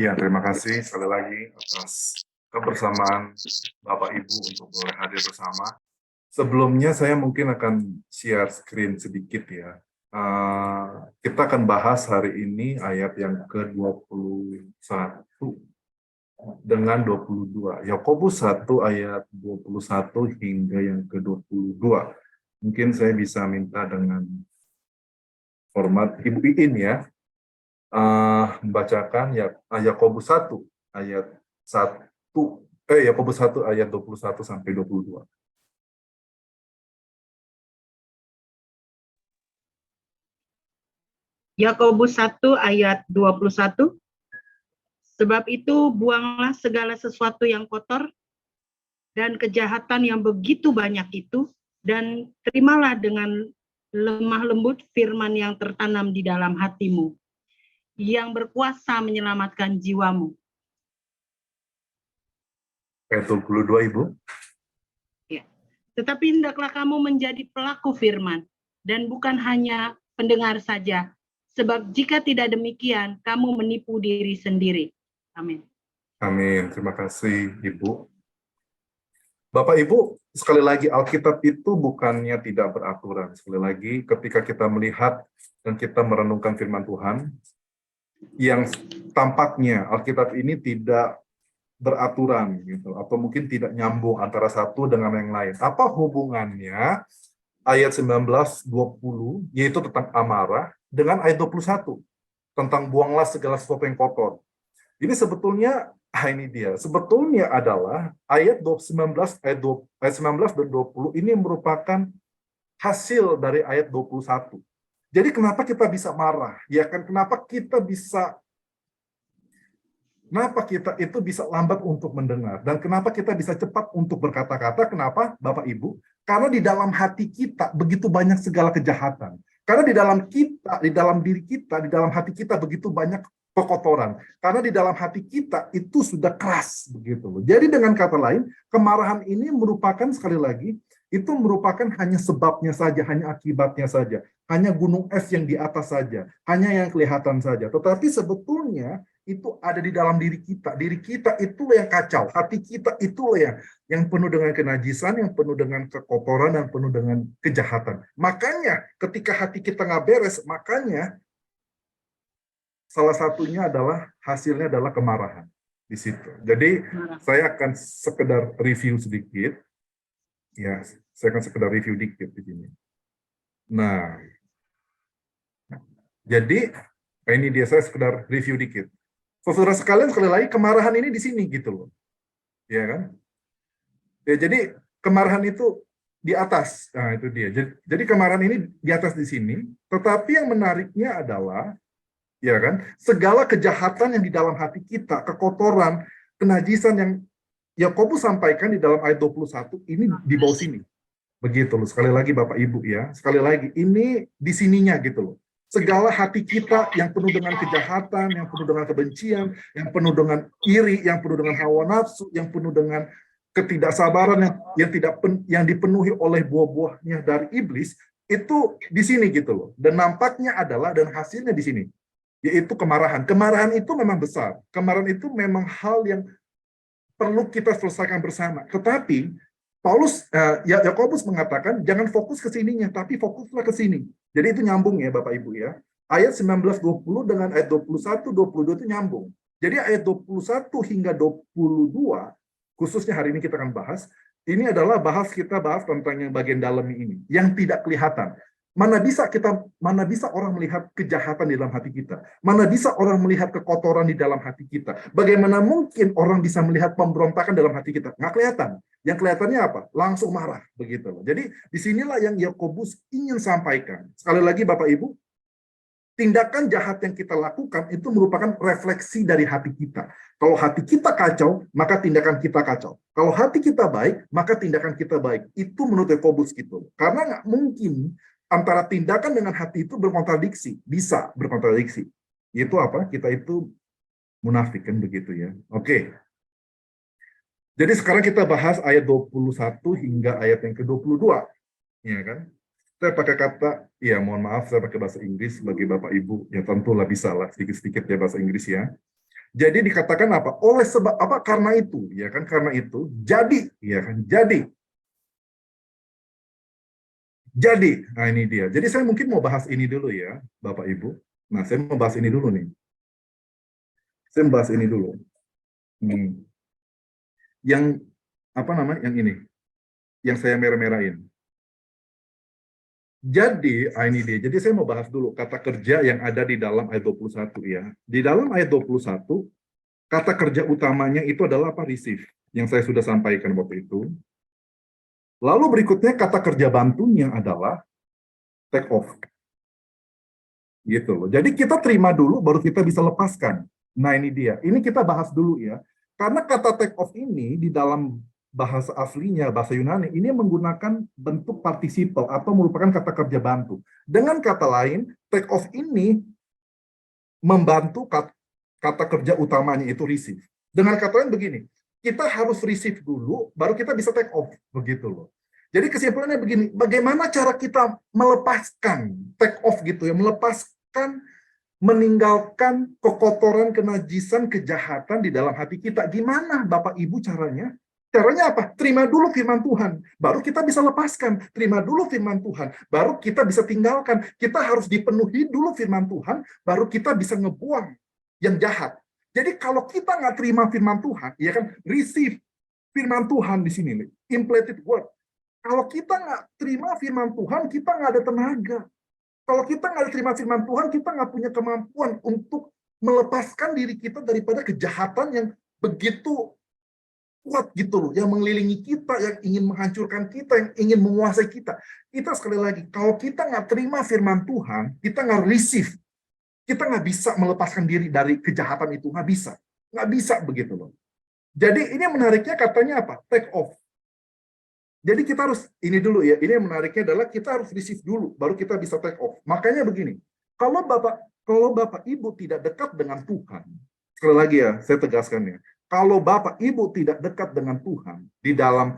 Ya, terima kasih sekali lagi atas kebersamaan Bapak Ibu untuk boleh hadir bersama. Sebelumnya saya mungkin akan share screen sedikit ya. Kita akan bahas hari ini ayat yang ke-21 dengan 22. Yakobus 1 ayat 21 hingga yang ke-22. Mungkin saya bisa minta dengan format Ibu Iin ya, membacakan Yakobus 1 ayat 1 Yakobus 1 ayat 21 sampai 22. Yakobus 1 ayat 21. Sebab itu buanglah segala sesuatu yang kotor dan kejahatan yang begitu banyak itu, dan terimalah dengan lemah lembut firman yang tertanam di dalam hatimu, yang berkuasa menyelamatkan jiwamu. Ayat 22, Ibu. Ya. Tetapi hendaklah kamu menjadi pelaku firman, dan bukan hanya pendengar saja, sebab jika tidak demikian, kamu menipu diri sendiri. Amin. Amin. Terima kasih, Ibu. Bapak Ibu, sekali lagi Alkitab itu bukannya tidak beraturan. Sekali lagi, ketika kita melihat dan kita merenungkan firman Tuhan, yang tampaknya Alkitab ini tidak beraturan gitu, atau mungkin tidak nyambung antara satu dengan yang lain. Apa hubungannya ayat 19-20, yaitu tentang amarah, dengan ayat 21, tentang buanglah segala sesuatu yang kotor? Ini sebetulnya, ini dia, sebetulnya adalah ayat 19 dan 20 ini merupakan hasil dari ayat 21. Jadi kenapa kita bisa marah? Ya kan, kenapa kita itu bisa lambat untuk mendengar, dan kenapa kita bisa cepat untuk berkata-kata? Kenapa, Bapak Ibu? Karena di dalam hati kita begitu banyak segala kejahatan. Karena di dalam kita, di dalam diri kita, di dalam hati kita begitu banyak kekotoran. Karena di dalam hati kita itu sudah keras begitu loh. Jadi dengan kata lain, kemarahan ini merupakan, sekali lagi, itu merupakan hanya sebabnya saja, hanya akibatnya saja, hanya gunung es yang di atas saja, hanya yang kelihatan saja. Tetapi sebetulnya itu ada di dalam diri kita. Diri kita itulah yang kacau, hati kita itulah yang penuh dengan kenajisan, yang penuh dengan kekotoran, dan penuh dengan kejahatan. Makanya ketika hati kita nggak beres, makanya salah satunya adalah hasilnya adalah kemarahan di situ. Jadi saya akan sekedar review sedikit. Ya, saya akan sekedar review dikit di sini. Nah, jadi ini dia, saya sekedar review dikit. Saudara sekalian, sekali lagi, kemarahan ini di sini gitu loh. Ya kan? Ya, jadi kemarahan itu di atas. Nah, itu dia. Jadi kemarahan ini di atas di sini, tetapi yang menariknya adalah, ya kan, segala kejahatan yang di dalam hati kita, kekotoran, kenajisan yang Yakobus sampaikan di dalam ayat 21 ini di bawah sini. Begitu loh. Sekali lagi Bapak Ibu ya, sekali lagi ini di sininya gitu loh. Segala hati kita yang penuh dengan kejahatan, yang penuh dengan kebencian, yang penuh dengan iri, yang penuh dengan hawa nafsu, yang penuh dengan ketidaksabaran, yang dipenuhi oleh buah-buahnya dari iblis, itu di sini gitu loh. Dan nampaknya adalah, dan hasilnya di sini, yaitu kemarahan. Kemarahan itu memang besar. Kemarahan itu memang hal yang perlu kita selesaikan bersama. Tetapi Yakobus mengatakan jangan fokus ke sininya, tapi fokuslah ke sini. Jadi itu nyambung ya Bapak Ibu ya. Ayat 19-20 dengan ayat 21-22 itu nyambung. Jadi ayat 21 hingga 22, khususnya hari ini kita akan bahas, ini adalah kita bahas tentang yang bagian dalam ini, yang tidak kelihatan. Mana bisa orang melihat kejahatan di dalam hati kita? Mana bisa orang melihat kekotoran di dalam hati kita? Bagaimana mungkin orang bisa melihat pemberontakan dalam hati kita? Nggak kelihatan. Yang kelihatannya apa? Langsung marah, begitu loh. Jadi disinilah yang Yakobus ingin sampaikan. Sekali lagi Bapak Ibu, tindakan jahat yang kita lakukan itu merupakan refleksi dari hati kita. Kalau hati kita kacau, maka tindakan kita kacau. Kalau hati kita baik, maka tindakan kita baik. Itu menurut Yakobus gitu. Karena nggak mungkin antara tindakan dengan hati itu berkontradiksi. Bisa berkontradiksi. Itu apa? Kita itu munafik kan begitu ya. Oke. Jadi sekarang kita bahas ayat 21 hingga ayat yang ke-22. Ya kan? Saya pakai kata, ya mohon maaf saya pakai bahasa Inggris bagi Bapak Ibu. Ya tentulah bisa lah sedikit-sedikit ya bahasa Inggris ya. Jadi dikatakan apa? Oleh sebab apa? Karena itu, ya kan? Karena itu, jadi, ya kan? Jadi, nah ini dia. Jadi saya mungkin mau bahas ini dulu ya, Bapak Ibu. Nah, saya mau bahas ini dulu nih. Saya mau bahas ini dulu. Hmm. Yang apa namanya? Yang ini, yang saya merah-merahin. Jadi, ini dia. Jadi saya mau bahas dulu kata kerja yang ada di dalam ayat 21 ya. Di dalam ayat 21, kata kerja utamanya itu adalah apa? Receive. Yang saya sudah sampaikan waktu itu. Lalu berikutnya kata kerja bantunya adalah take off. Gitu loh. Jadi kita terima dulu baru kita bisa lepaskan. Nah, ini dia. Ini kita bahas dulu ya. Karena kata take off ini di dalam bahasa aslinya, bahasa Yunani, ini menggunakan bentuk participle atau merupakan kata kerja bantu. Dengan kata lain, take off ini membantu kata kerja utamanya itu receive. Dengan kata lain begini, kita harus receive dulu, baru kita bisa take off. Begitu loh. Jadi kesimpulannya begini, bagaimana cara kita melepaskan take off gitu ya, melepaskan, meninggalkan kekotoran, kenajisan, kejahatan di dalam hati kita. Gimana Bapak Ibu caranya? Caranya apa? Terima dulu firman Tuhan, baru kita bisa lepaskan. Terima dulu firman Tuhan, baru kita bisa tinggalkan. Kita harus dipenuhi dulu firman Tuhan, baru kita bisa ngebuang yang jahat. Jadi kalau kita nggak terima firman Tuhan, ya kan, receive firman Tuhan di sini, implanted word. Kalau kita nggak terima firman Tuhan, kita nggak ada tenaga. Kalau kita nggak terima firman Tuhan, kita nggak punya kemampuan untuk melepaskan diri kita daripada kejahatan yang begitu kuat gitu loh, yang mengelilingi kita, yang ingin menghancurkan kita, yang ingin menguasai kita. Kita sekali lagi, kalau kita nggak terima firman Tuhan, kita nggak receive, kita nggak bisa melepaskan diri dari kejahatan itu, nggak bisa begitu loh. Jadi ini menariknya katanya apa? Take off. Jadi kita harus, ini dulu ya, ini yang menariknya adalah kita harus receive dulu, baru kita bisa take off. Makanya begini, kalau Bapak Ibu tidak dekat dengan Tuhan, sekali lagi ya, saya tegaskan ya, kalau Bapak Ibu tidak dekat dengan Tuhan, di dalam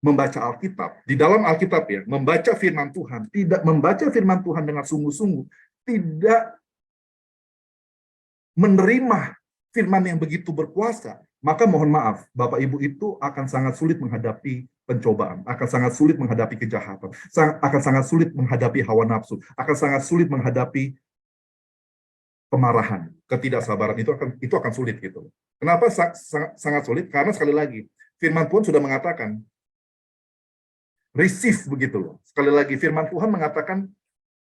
membaca Alkitab, di dalam Alkitab ya, membaca firman Tuhan, tidak membaca firman Tuhan dengan sungguh-sungguh, tidak menerima firman yang begitu berkuasa, maka mohon maaf, Bapak Ibu itu akan sangat sulit menghadapi pencobaan, akan sangat sulit menghadapi kejahatan, akan sangat sulit menghadapi hawa nafsu, akan sangat sulit menghadapi kemarahan, ketidaksabaran, itu akan sulit gitu. Kenapa sangat sulit? Karena sekali lagi, firman Tuhan sudah mengatakan receive begitu loh. Sekali lagi firman Tuhan mengatakan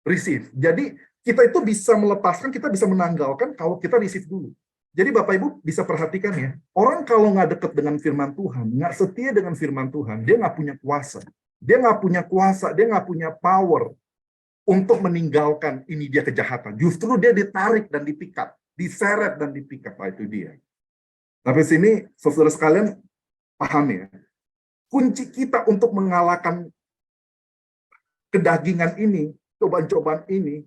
receive. Jadi kita itu bisa melepaskan, kita bisa menanggalkan kalau kita receive dulu. Jadi Bapak Ibu bisa perhatikan ya, orang kalau nggak dekat dengan firman Tuhan, nggak setia dengan firman Tuhan, dia nggak punya kuasa. Dia nggak punya kuasa, dia nggak punya power untuk meninggalkan ini dia kejahatan. Justru dia ditarik dan dipikat, diseret dan dipikat. Nah, itu dia. Tapi sini, saudara sekalian, paham ya, kunci kita untuk mengalahkan kedagingan ini, cobaan-cobaan ini,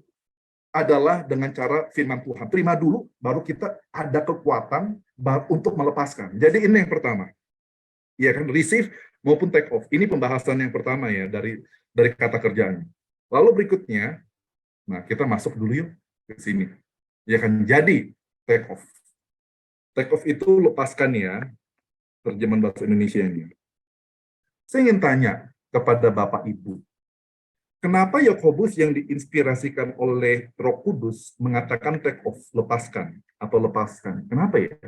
adalah dengan cara firman Tuhan. Terima dulu, baru kita ada kekuatan untuk melepaskan. Jadi ini yang pertama. Ya kan, receive maupun take off. Ini pembahasan yang pertama ya dari kata kerjanya. Lalu berikutnya, nah kita masuk dulu yuk ke sini. Ya kan, jadi take off. Take off itu lepaskan ya, terjemahan bahasa Indonesia ini. Saya ingin tanya kepada Bapak Ibu, kenapa Yakobus yang diinspirasikan oleh Roh Kudus mengatakan take off, lepaskan atau lepaskan? Kenapa ya?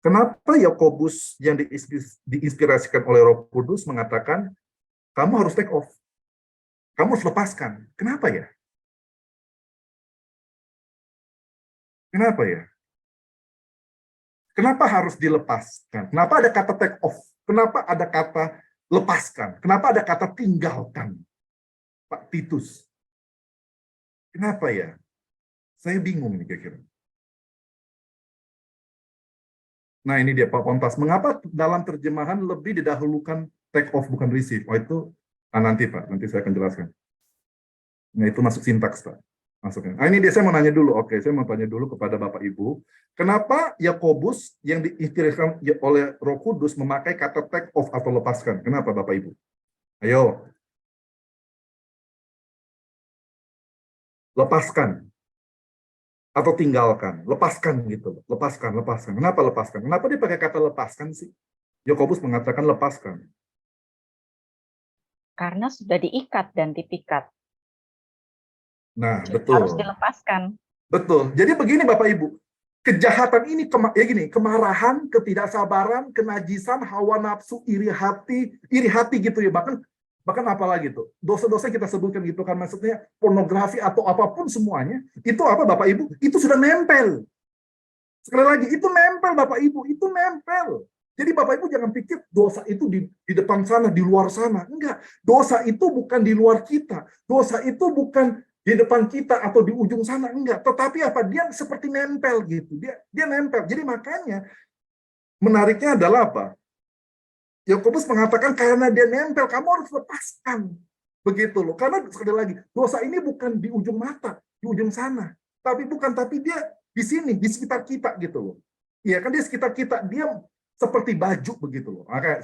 Kenapa Yakobus yang diinspirasikan oleh Roh Kudus mengatakan kamu harus take off, kamu harus lepaskan? Kenapa ya? Kenapa ya? Kenapa harus dilepaskan? Kenapa ada kata take off? Kenapa ada kata lepaskan? Kenapa ada kata tinggalkan? Pak Titus. Kenapa ya? Saya bingung nih kira-kira. Nah ini dia Pak Pontas. Mengapa dalam terjemahan lebih didahulukan take off bukan receive? Oh itu nanti Pak, nanti saya akan jelaskan. Nah itu masuk sintaks Pak. Masuknya. Nah ini dia saya mau nanya dulu. Oke, saya mau tanya dulu kepada Bapak Ibu. Kenapa Yakobus yang diinspirasikan oleh Roh Kudus memakai kata take off atau lepaskan? Kenapa Bapak Ibu? Ayo. Lepaskan. atau tinggalkan, lepaskan gitu, lepaskan, lepaskan. Kenapa lepaskan? Kenapa dia pakai kata lepaskan sih? Yakobus mengatakan lepaskan. Karena sudah diikat dan dipikat. Nah, Jadi harus betul. dilepaskan. Betul. Jadi begini Bapak Ibu, kejahatan ini kemarahan, ketidaksabaran, kenajisan, hawa nafsu, iri hati gitu ya. Bahkan apalagi tuh, dosa-dosa kita sebutkan gitu kan, maksudnya pornografi atau apapun semuanya, itu apa Bapak Ibu? Itu sudah nempel. Sekali lagi, itu nempel Bapak Ibu, itu nempel. Jadi Bapak Ibu jangan pikir dosa itu di depan sana, di luar sana. Enggak, dosa itu bukan di luar kita. Dosa itu bukan di depan kita atau di ujung sana, enggak. Tetapi apa? Dia seperti nempel gitu. Dia nempel. Jadi makanya menariknya adalah apa? Yakobus mengatakan karena dia nempel, kamu harus lepaskan. Begitu loh. Karena sekali lagi, dosa ini bukan di ujung mata, di ujung sana. Tapi dia di sini, di sekitar kita gitu loh. Iya kan dia sekitar kita, dia seperti baju begitu loh. Maka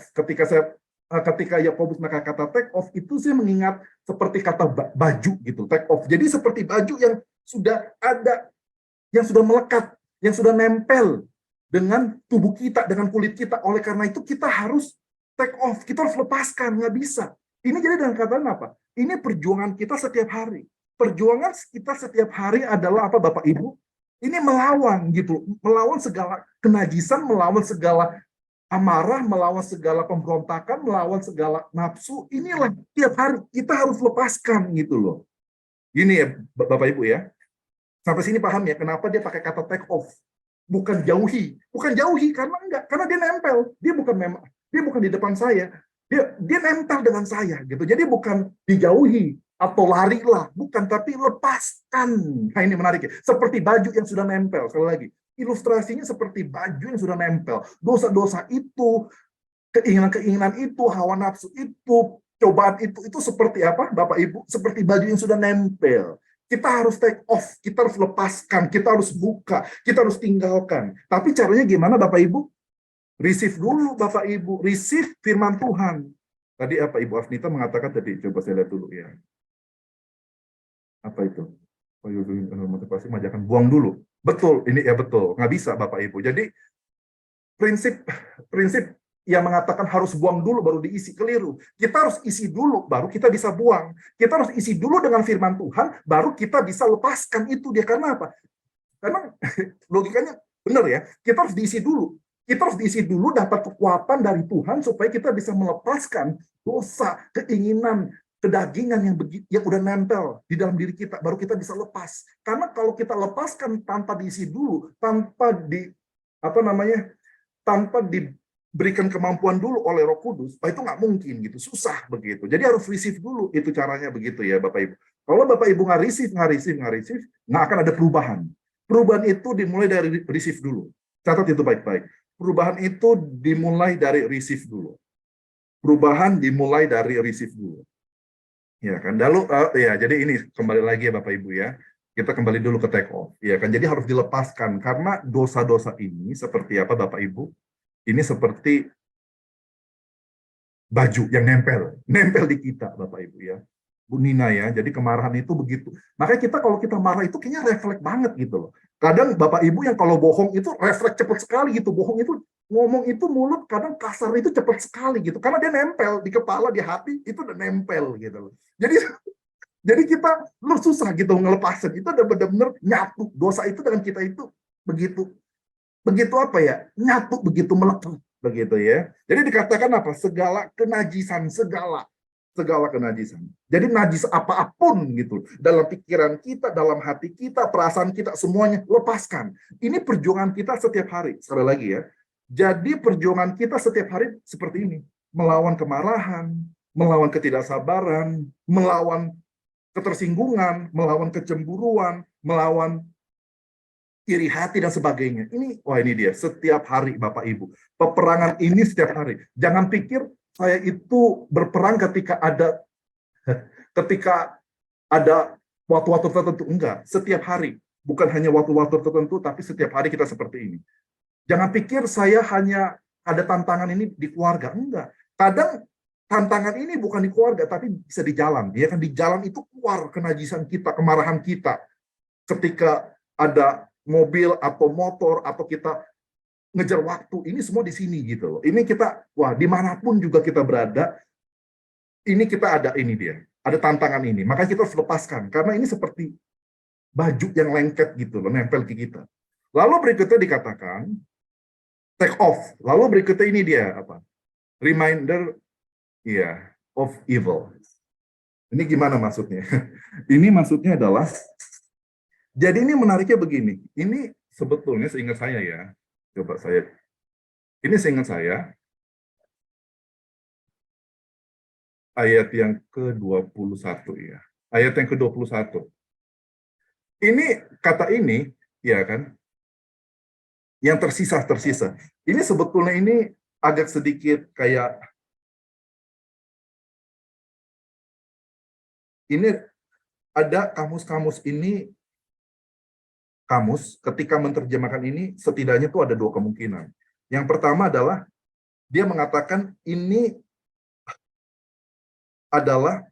ketika Yakobus maka kata take off itu saya mengingat seperti kata baju gitu, take off. Jadi seperti baju yang sudah ada, yang sudah melekat, yang sudah nempel dengan tubuh kita, dengan kulit kita. Oleh karena itu kita harus take off, kita harus lepaskan, nggak bisa. Ini jadi dengan kata apa? Ini perjuangan kita setiap hari. Perjuangan kita setiap hari adalah apa Bapak Ibu? Ini melawan gitu, melawan segala kenajisan, melawan segala amarah, melawan segala pemberontakan, melawan segala nafsu. Inilah tiap hari kita harus lepaskan gitu loh. Gini ya Bapak Ibu ya. Sampai sini paham ya kenapa dia pakai kata take off. Bukan jauhi. Bukan jauhi karena enggak, karena dia nempel. Dia bukan di depan saya. Dia nempel dengan saya gitu. Jadi bukan dijauhi atau larilah, bukan, tapi lepaskan. Nah ini menarik ya. Seperti baju yang sudah nempel. Sekali lagi, ilustrasinya seperti baju yang sudah nempel. Dosa-dosa itu, keinginan-keinginan itu, hawa nafsu itu, cobaan itu seperti apa, Bapak Ibu? Seperti baju yang sudah nempel. Kita harus take off, kita harus lepaskan, kita harus buka, kita harus tinggalkan. Tapi caranya gimana, Bapak Ibu? Receive dulu, Bapak Ibu. Receive firman Tuhan. Tadi apa Ibu Afnita mengatakan tadi? Coba saya lihat dulu ya. Apa itu? Motivasi majakan buang dulu. Betul, ini ya betul. Nggak bisa Bapak Ibu. Jadi prinsip yang mengatakan harus buang dulu baru diisi, keliru. Kita harus isi dulu baru kita bisa buang. Kita harus isi dulu dengan firman Tuhan baru kita bisa lepaskan itu dia. Karena apa? Karena logikanya benar ya. Kita harus diisi dulu. Kita harus diisi dulu dapat kekuatan dari Tuhan supaya kita bisa melepaskan dosa, keinginan, kedagingan yang udah nempel di dalam diri kita, baru kita bisa lepas. Karena kalau kita lepaskan tanpa diisi dulu, tanpa diberikan kemampuan dulu oleh Roh Kudus, itu nggak mungkin gitu, susah begitu. Jadi harus receive dulu, itu caranya begitu ya Bapak Ibu. Kalau Bapak Ibu nggak receive, nggak akan ada perubahan. Perubahan itu dimulai dari receive dulu. Catat itu baik-baik. Perubahan itu dimulai dari receive dulu. Perubahan dimulai dari receive dulu. Ya kan, ya jadi ini kembali lagi ya Bapak Ibu ya. Kita kembali dulu ke take off. Ya kan, jadi harus dilepaskan karena dosa-dosa ini seperti apa Bapak Ibu? Ini seperti baju yang nempel di kita Bapak Ibu ya. Bu Nina ya, jadi kemarahan itu begitu. Makanya kita kalau kita marah itu kayaknya refleks banget gitu loh. Kadang Bapak Ibu yang kalau bohong itu refleks cepat sekali gitu. Bohong itu, ngomong itu mulut kadang kasar itu cepat sekali gitu. Karena dia nempel di kepala, di hati, itu udah nempel gitu loh. Jadi kita susah gitu ngelepasin. Itu udah benar-benar nyatu. Dosa itu dengan kita itu begitu apa ya? Nyatu, begitu melekat begitu ya. Jadi dikatakan apa? Segala kenajisan, segala kenajisan. Jadi najis apapun gitu, dalam pikiran kita, dalam hati kita, perasaan kita, semuanya lepaskan. Ini perjuangan kita setiap hari. Sekali lagi ya. Jadi perjuangan kita setiap hari seperti ini. Melawan kemarahan, melawan ketidaksabaran, melawan ketersinggungan, melawan kecemburuan, melawan iri hati dan sebagainya. Ini dia setiap hari Bapak Ibu. Peperangan ini setiap hari. Jangan pikir saya itu berperang ketika ada waktu-waktu tertentu. Enggak, setiap hari. Bukan hanya waktu-waktu tertentu, tapi setiap hari kita seperti ini. Jangan pikir saya hanya ada tantangan ini di keluarga. Enggak. Kadang tantangan ini bukan di keluarga, tapi bisa di jalan. Ya kan, di jalan itu keluar kenajisan kita, kemarahan kita. Ketika ada mobil atau motor atau kita ngejar waktu, ini semua di sini gitu loh. Ini kita, wah, dimanapun juga kita berada, ini kita ada ini dia, ada tantangan ini. Maka kita harus lepaskan, karena ini seperti baju yang lengket gitu loh, nempel ke kita. Lalu berikutnya dikatakan take off. Lalu berikutnya ini dia apa? Reminder, ya, of evil. Ini gimana maksudnya? Ini maksudnya adalah, jadi ini menariknya begini. Ini sebetulnya seingat saya ya, coba saya, ini seingat saya, ayat yang ke-21 ya. Ayat yang ke-21. Ini kata ini, ya kan, yang tersisa. Ini sebetulnya ini agak sedikit kayak, ini ada kamus-kamus ini, kamus ketika menerjemahkan ini setidaknya tuh ada dua kemungkinan. Yang pertama adalah dia mengatakan ini adalah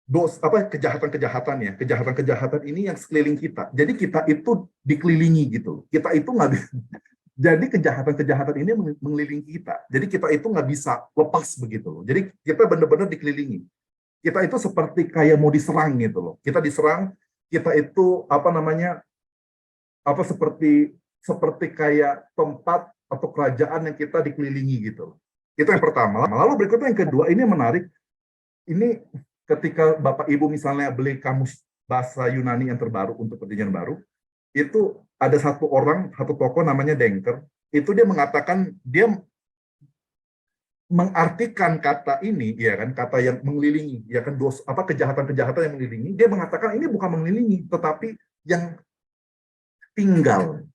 kejahatan-kejahatan ya, kejahatan-kejahatan ini yang sekeliling kita. Jadi kita itu dikelilingi gitu. Kita itu nggak bisa. Jadi kejahatan-kejahatan ini mengelilingi kita. Jadi kita itu nggak bisa lepas begitu loh. Jadi kita benar-benar dikelilingi. Kita itu seperti kayak mau diserang gitu loh. Kita diserang, kita itu seperti kayak tempat atau kerajaan yang kita dikelilingi gitu loh. Itu yang pertama. Lalu berikutnya yang kedua, ini menarik. Ini ketika Bapak Ibu misalnya beli kamus bahasa Yunani yang terbaru untuk perjanjian baru, itu ada satu tokoh namanya Denker, itu dia mengatakan, dia mengartikan kata ini, ya kan, kata yang mengelilingi, ya kan, kejahatan-kejahatan yang mengelilingi, dia mengatakan ini bukan mengelilingi, tetapi yang tinggal,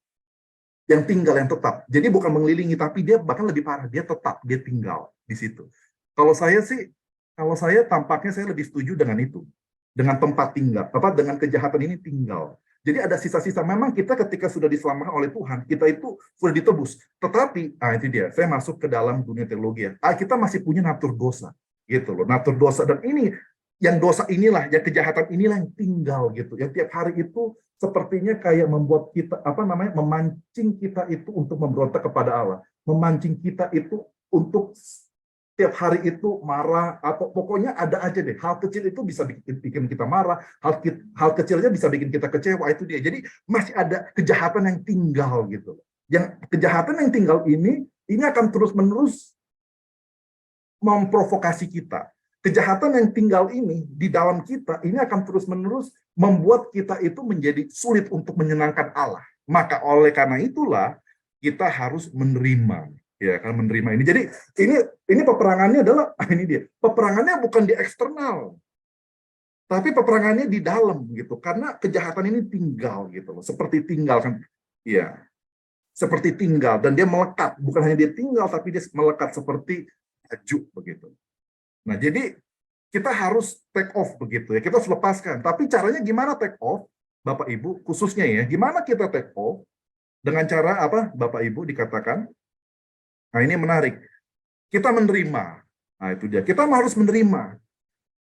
yang tetap. Jadi bukan mengelilingi, tapi dia bahkan lebih parah, dia tetap, dia tinggal di situ. Kalau saya tampaknya saya lebih setuju dengan itu, dengan tempat tinggal, dengan kejahatan ini tinggal. Jadi ada sisa-sisa. Memang kita ketika sudah diselamatkan oleh Tuhan, kita itu sudah ditebus. Tetapi, itu dia. Saya masuk ke dalam dunia teologi. Kita masih punya natur dosa, gitu loh. Natur dosa, dan ini yang dosa inilah, yang kejahatan inilah yang tinggal gitu. Yang tiap hari itu sepertinya kayak membuat kita memancing kita itu untuk memberontak kepada Allah, memancing kita itu untuk tiap hari itu marah, atau pokoknya ada aja deh, hal kecil itu bisa bikin kita marah, hal kecilnya bisa bikin kita kecewa, itu dia. Jadi masih ada kejahatan yang tinggal gitu. Yang kejahatan yang tinggal ini akan terus-menerus memprovokasi kita. Kejahatan yang tinggal ini di dalam kita, ini akan terus-menerus membuat kita itu menjadi sulit untuk menyenangkan Allah. Maka oleh karena itulah kita harus menerima. Ya kan, menerima ini. Jadi ini peperangannya adalah ini dia. Peperangannya bukan di eksternal, tapi peperangannya di dalam gitu. Karena kejahatan ini tinggal gitu loh. Seperti tinggal kan. Iya. Seperti tinggal, dan dia melekat. Bukan hanya dia tinggal, tapi dia melekat seperti baju begitu. Nah, jadi kita harus take off begitu ya. Kita harus lepaskan. Tapi caranya gimana take off? Bapak Ibu, khususnya ya, gimana kita take off? Dengan cara apa? Bapak Ibu dikatakan. Nah, ini menarik. Kita menerima. Nah, itu dia. Kita harus menerima.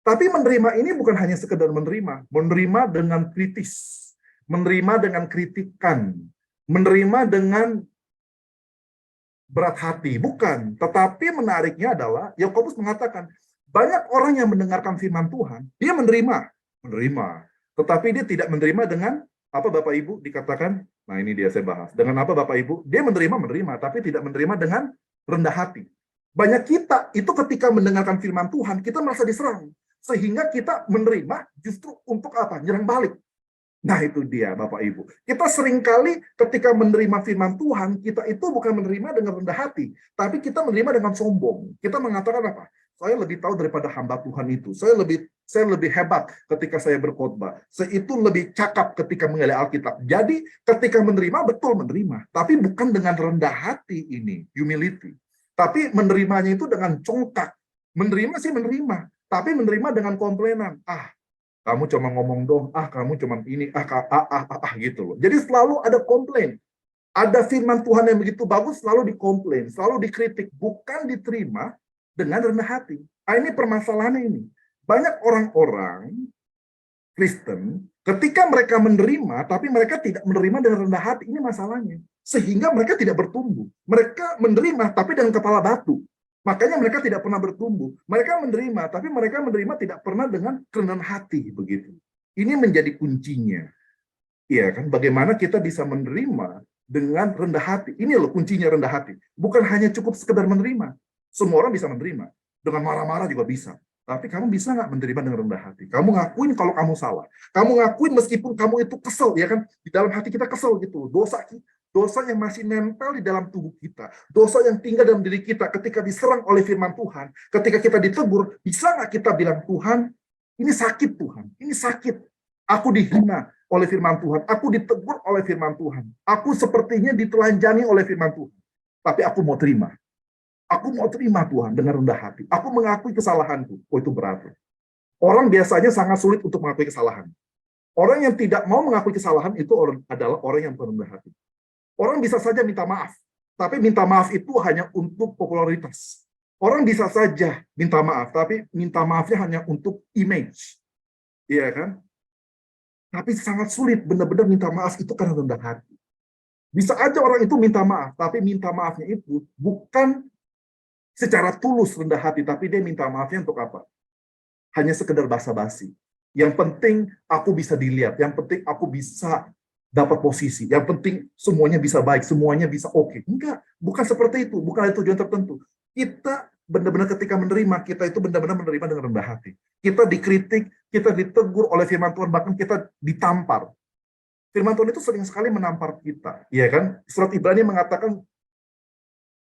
Tapi menerima ini bukan hanya sekedar menerima. Menerima dengan kritis. Menerima dengan kritikan. Menerima dengan berat hati. Bukan. Tetapi menariknya adalah, Yakobus mengatakan, banyak orang yang mendengarkan firman Tuhan, dia menerima. Tetapi dia tidak menerima dengan apa, Bapak Ibu dikatakan. Nah, ini dia saya bahas. Dengan apa, Bapak Ibu? Dia menerima, tapi tidak menerima dengan rendah hati. Banyak kita itu ketika mendengarkan firman Tuhan, kita merasa diserang. Sehingga kita menerima justru untuk apa? Nyerang balik. Nah, itu dia, Bapak Ibu. Kita seringkali ketika menerima firman Tuhan, kita itu bukan menerima dengan rendah hati, tapi kita menerima dengan sombong. Kita mengatakan apa? Saya lebih tahu daripada hamba Tuhan itu. Saya lebih hebat ketika saya berkhotbah. Saya itu lebih cakap ketika mengali Alkitab. Jadi ketika menerima, betul menerima. Tapi bukan dengan rendah hati ini, humility. Tapi menerimanya itu dengan congkak. Menerima sih menerima. Tapi menerima dengan komplainan. Kamu cuma ngomong dong. Kamu cuma ini. Gitu loh. Jadi selalu ada komplain. Ada firman Tuhan yang begitu bagus, selalu dikomplain. Selalu dikritik. Bukan diterima dengan rendah hati. Ini permasalahannya ini. Banyak orang-orang Kristen Ketika mereka menerima, tapi mereka tidak menerima dengan rendah hati, ini masalahnya. Sehingga mereka tidak bertumbuh. Mereka menerima, tapi dengan kepala batu. Makanya mereka tidak pernah bertumbuh. Mereka menerima, tapi mereka menerima tidak pernah dengan kerendahan hati, begitu. Ini menjadi kuncinya. Iya kan? Bagaimana kita bisa menerima dengan rendah hati. Ini loh kuncinya rendah hati. Bukan hanya cukup sekedar menerima. Semua orang bisa menerima. Dengan marah-marah juga bisa. Tapi kamu bisa nggak menerima dengan rendah hati? Kamu ngakuin kalau kamu salah. Kamu ngakuin meskipun kamu itu kesel, ya kan? Di dalam hati kita kesel gitu. Dosa yang masih nempel di dalam tubuh kita. Dosa yang tinggal dalam diri kita ketika diserang oleh firman Tuhan. Ketika kita ditegur, bisa nggak kita bilang, Tuhan, ini sakit Tuhan. Ini sakit. Aku dihina oleh firman Tuhan. Aku ditegur oleh firman Tuhan. Aku sepertinya ditelanjangi oleh firman Tuhan. Tapi aku mau terima. Aku mau terima Tuhan dengan rendah hati. Aku mengakui kesalahanku. Oh, itu berat. Orang biasanya sangat sulit untuk mengakui kesalahan. Orang yang tidak mau mengakui kesalahan itu adalah orang yang berendah hati. Orang bisa saja minta maaf. Tapi minta maaf itu hanya untuk popularitas. Orang bisa saja minta maaf. Tapi minta maafnya hanya untuk image. Iya kan? Tapi sangat sulit benar-benar minta maaf itu karena rendah hati. Bisa aja orang itu minta maaf. Tapi minta maafnya itu bukan secara tulus rendah hati, tapi dia minta maafnya untuk apa? Hanya sekedar basa-basi. Yang penting aku bisa dilihat, yang penting aku bisa dapat posisi, yang penting semuanya bisa baik, semuanya bisa oke. Enggak, bukan seperti itu, bukan ada tujuan tertentu. Kita benar-benar ketika menerima, kita itu benar-benar menerima dengan rendah hati. Kita dikritik, kita ditegur oleh firman Tuhan, bahkan kita ditampar. Firman Tuhan itu sering sekali menampar kita, ya kan? Surat Ibrani mengatakan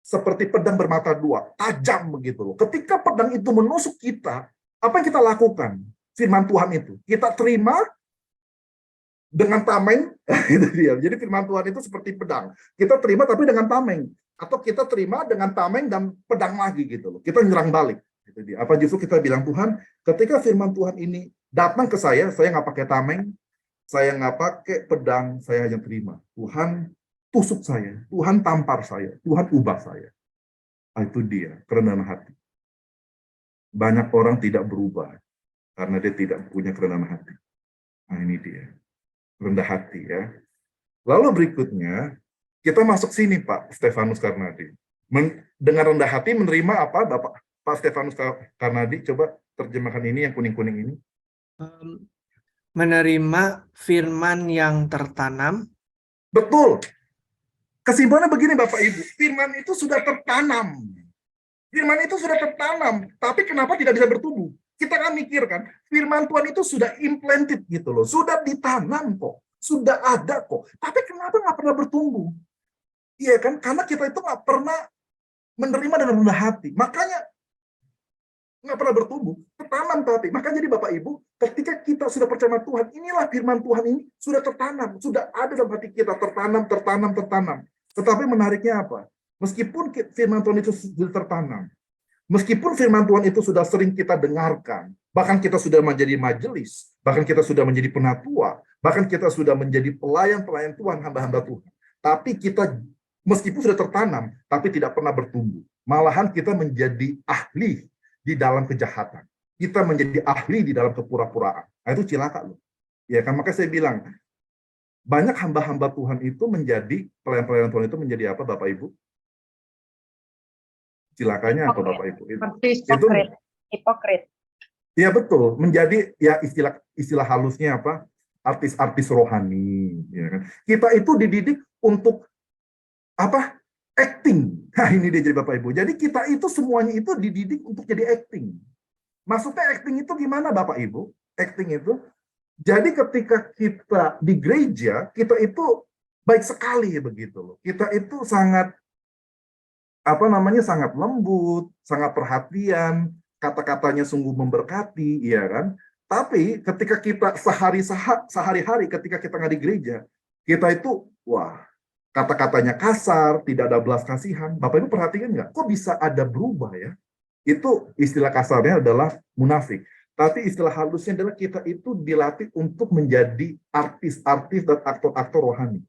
seperti pedang bermata dua, tajam begitu loh. Ketika pedang itu menusuk kita, apa yang kita lakukan? Firman Tuhan itu kita terima dengan tameng, itu dia. Jadi firman Tuhan itu seperti pedang. Kita terima tapi dengan tameng, atau kita terima dengan tameng dan pedang lagi gitu loh. Kita nyerang balik. Itu dia. Apa justru kita bilang Tuhan, ketika firman Tuhan ini datang ke saya nggak pakai tameng, saya nggak pakai pedang, saya hanya terima. Tuhan tusuk saya, Tuhan tampar saya, Tuhan ubah saya. Nah, itu dia, kerendahan hati. Banyak orang tidak berubah karena dia tidak punya kerendahan hati. Nah, ini dia, rendah hati ya. Lalu berikutnya, kita masuk sini Pak Stefanus Karnadi. Dengan rendah hati menerima apa Pak Stefanus Karnadi? Coba terjemahkan ini yang kuning-kuning ini. Menerima firman yang tertanam. Betul. Kesimpulannya begini Bapak Ibu, firman itu sudah tertanam. Firman itu sudah tertanam, tapi kenapa tidak bisa bertumbuh? Kita kan mikir kan, firman Tuhan itu sudah implanted gitu loh, sudah ditanam kok, sudah ada kok. Tapi kenapa nggak pernah bertumbuh? Iya kan, karena kita itu nggak pernah menerima dengan rendah hati. Makanya nggak pernah bertumbuh, tertanam tapi. Makanya jadi Bapak Ibu, ketika kita sudah percaya Tuhan, inilah firman Tuhan ini sudah tertanam, sudah ada dalam hati kita, tertanam. Tetapi menariknya apa? Meskipun firman Tuhan itu sudah tertanam, meskipun firman Tuhan itu sudah sering kita dengarkan, bahkan kita sudah menjadi majelis, bahkan kita sudah menjadi penatua, bahkan kita sudah menjadi pelayan-pelayan Tuhan, hamba-hamba Tuhan. Tapi kita, meskipun sudah tertanam, tapi tidak pernah bertumbuh. Malahan kita menjadi ahli di dalam kejahatan. Kita menjadi ahli di dalam kepura-puraan. Nah, itu cilaka loh. Ya kan, makanya saya bilang, banyak hamba-hamba Tuhan itu menjadi, pelayan-pelayan Tuhan itu menjadi apa Bapak Ibu? Cilakanya apa Bapak Ibu? Hipokrit. Iya betul, menjadi ya istilah halusnya apa? Artis-artis rohani, ya kan. Kita itu dididik untuk apa? Acting. Nah, ini dia jadi Bapak Ibu. Jadi kita itu semuanya itu dididik untuk jadi acting. Maksudnya acting itu gimana Bapak Ibu? Acting itu jadi ketika kita di gereja, kita itu baik sekali begitu loh. Kita itu sangat sangat lembut, sangat perhatian, kata-katanya sungguh memberkati, ya kan? Tapi ketika kita sehari-hari ketika kita nggak di gereja, kita itu wah, kata-katanya kasar, tidak ada belas kasihan. Bapak Ibu perhatikan nggak? Kok bisa ada berubah ya? Itu istilah kasarnya adalah munafik. Tapi istilah halusnya adalah kita itu dilatih untuk menjadi artis-artis dan aktor-aktor rohani.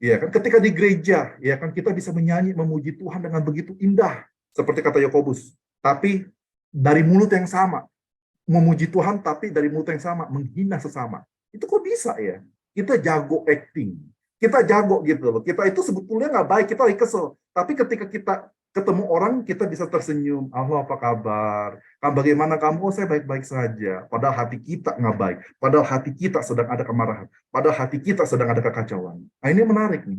Ya kan, ketika di gereja, ya kan kita bisa menyanyi, memuji Tuhan dengan begitu indah, seperti kata Yakobus. Tapi dari mulut yang sama, memuji Tuhan tapi dari mulut yang sama menghina sesama. Itu kok bisa ya? Kita jago acting, kita jago gitu loh. Kita itu sebetulnya nggak baik, kita lagi kesel. Tapi ketika kita ketemu orang, kita bisa tersenyum. Halo, apa kabar? Bagaimana kamu? Oh, saya baik-baik saja. Padahal hati kita nggak baik. Padahal hati kita sedang ada kemarahan. Padahal hati kita sedang ada kekacauan. Nah, ini menarik nih.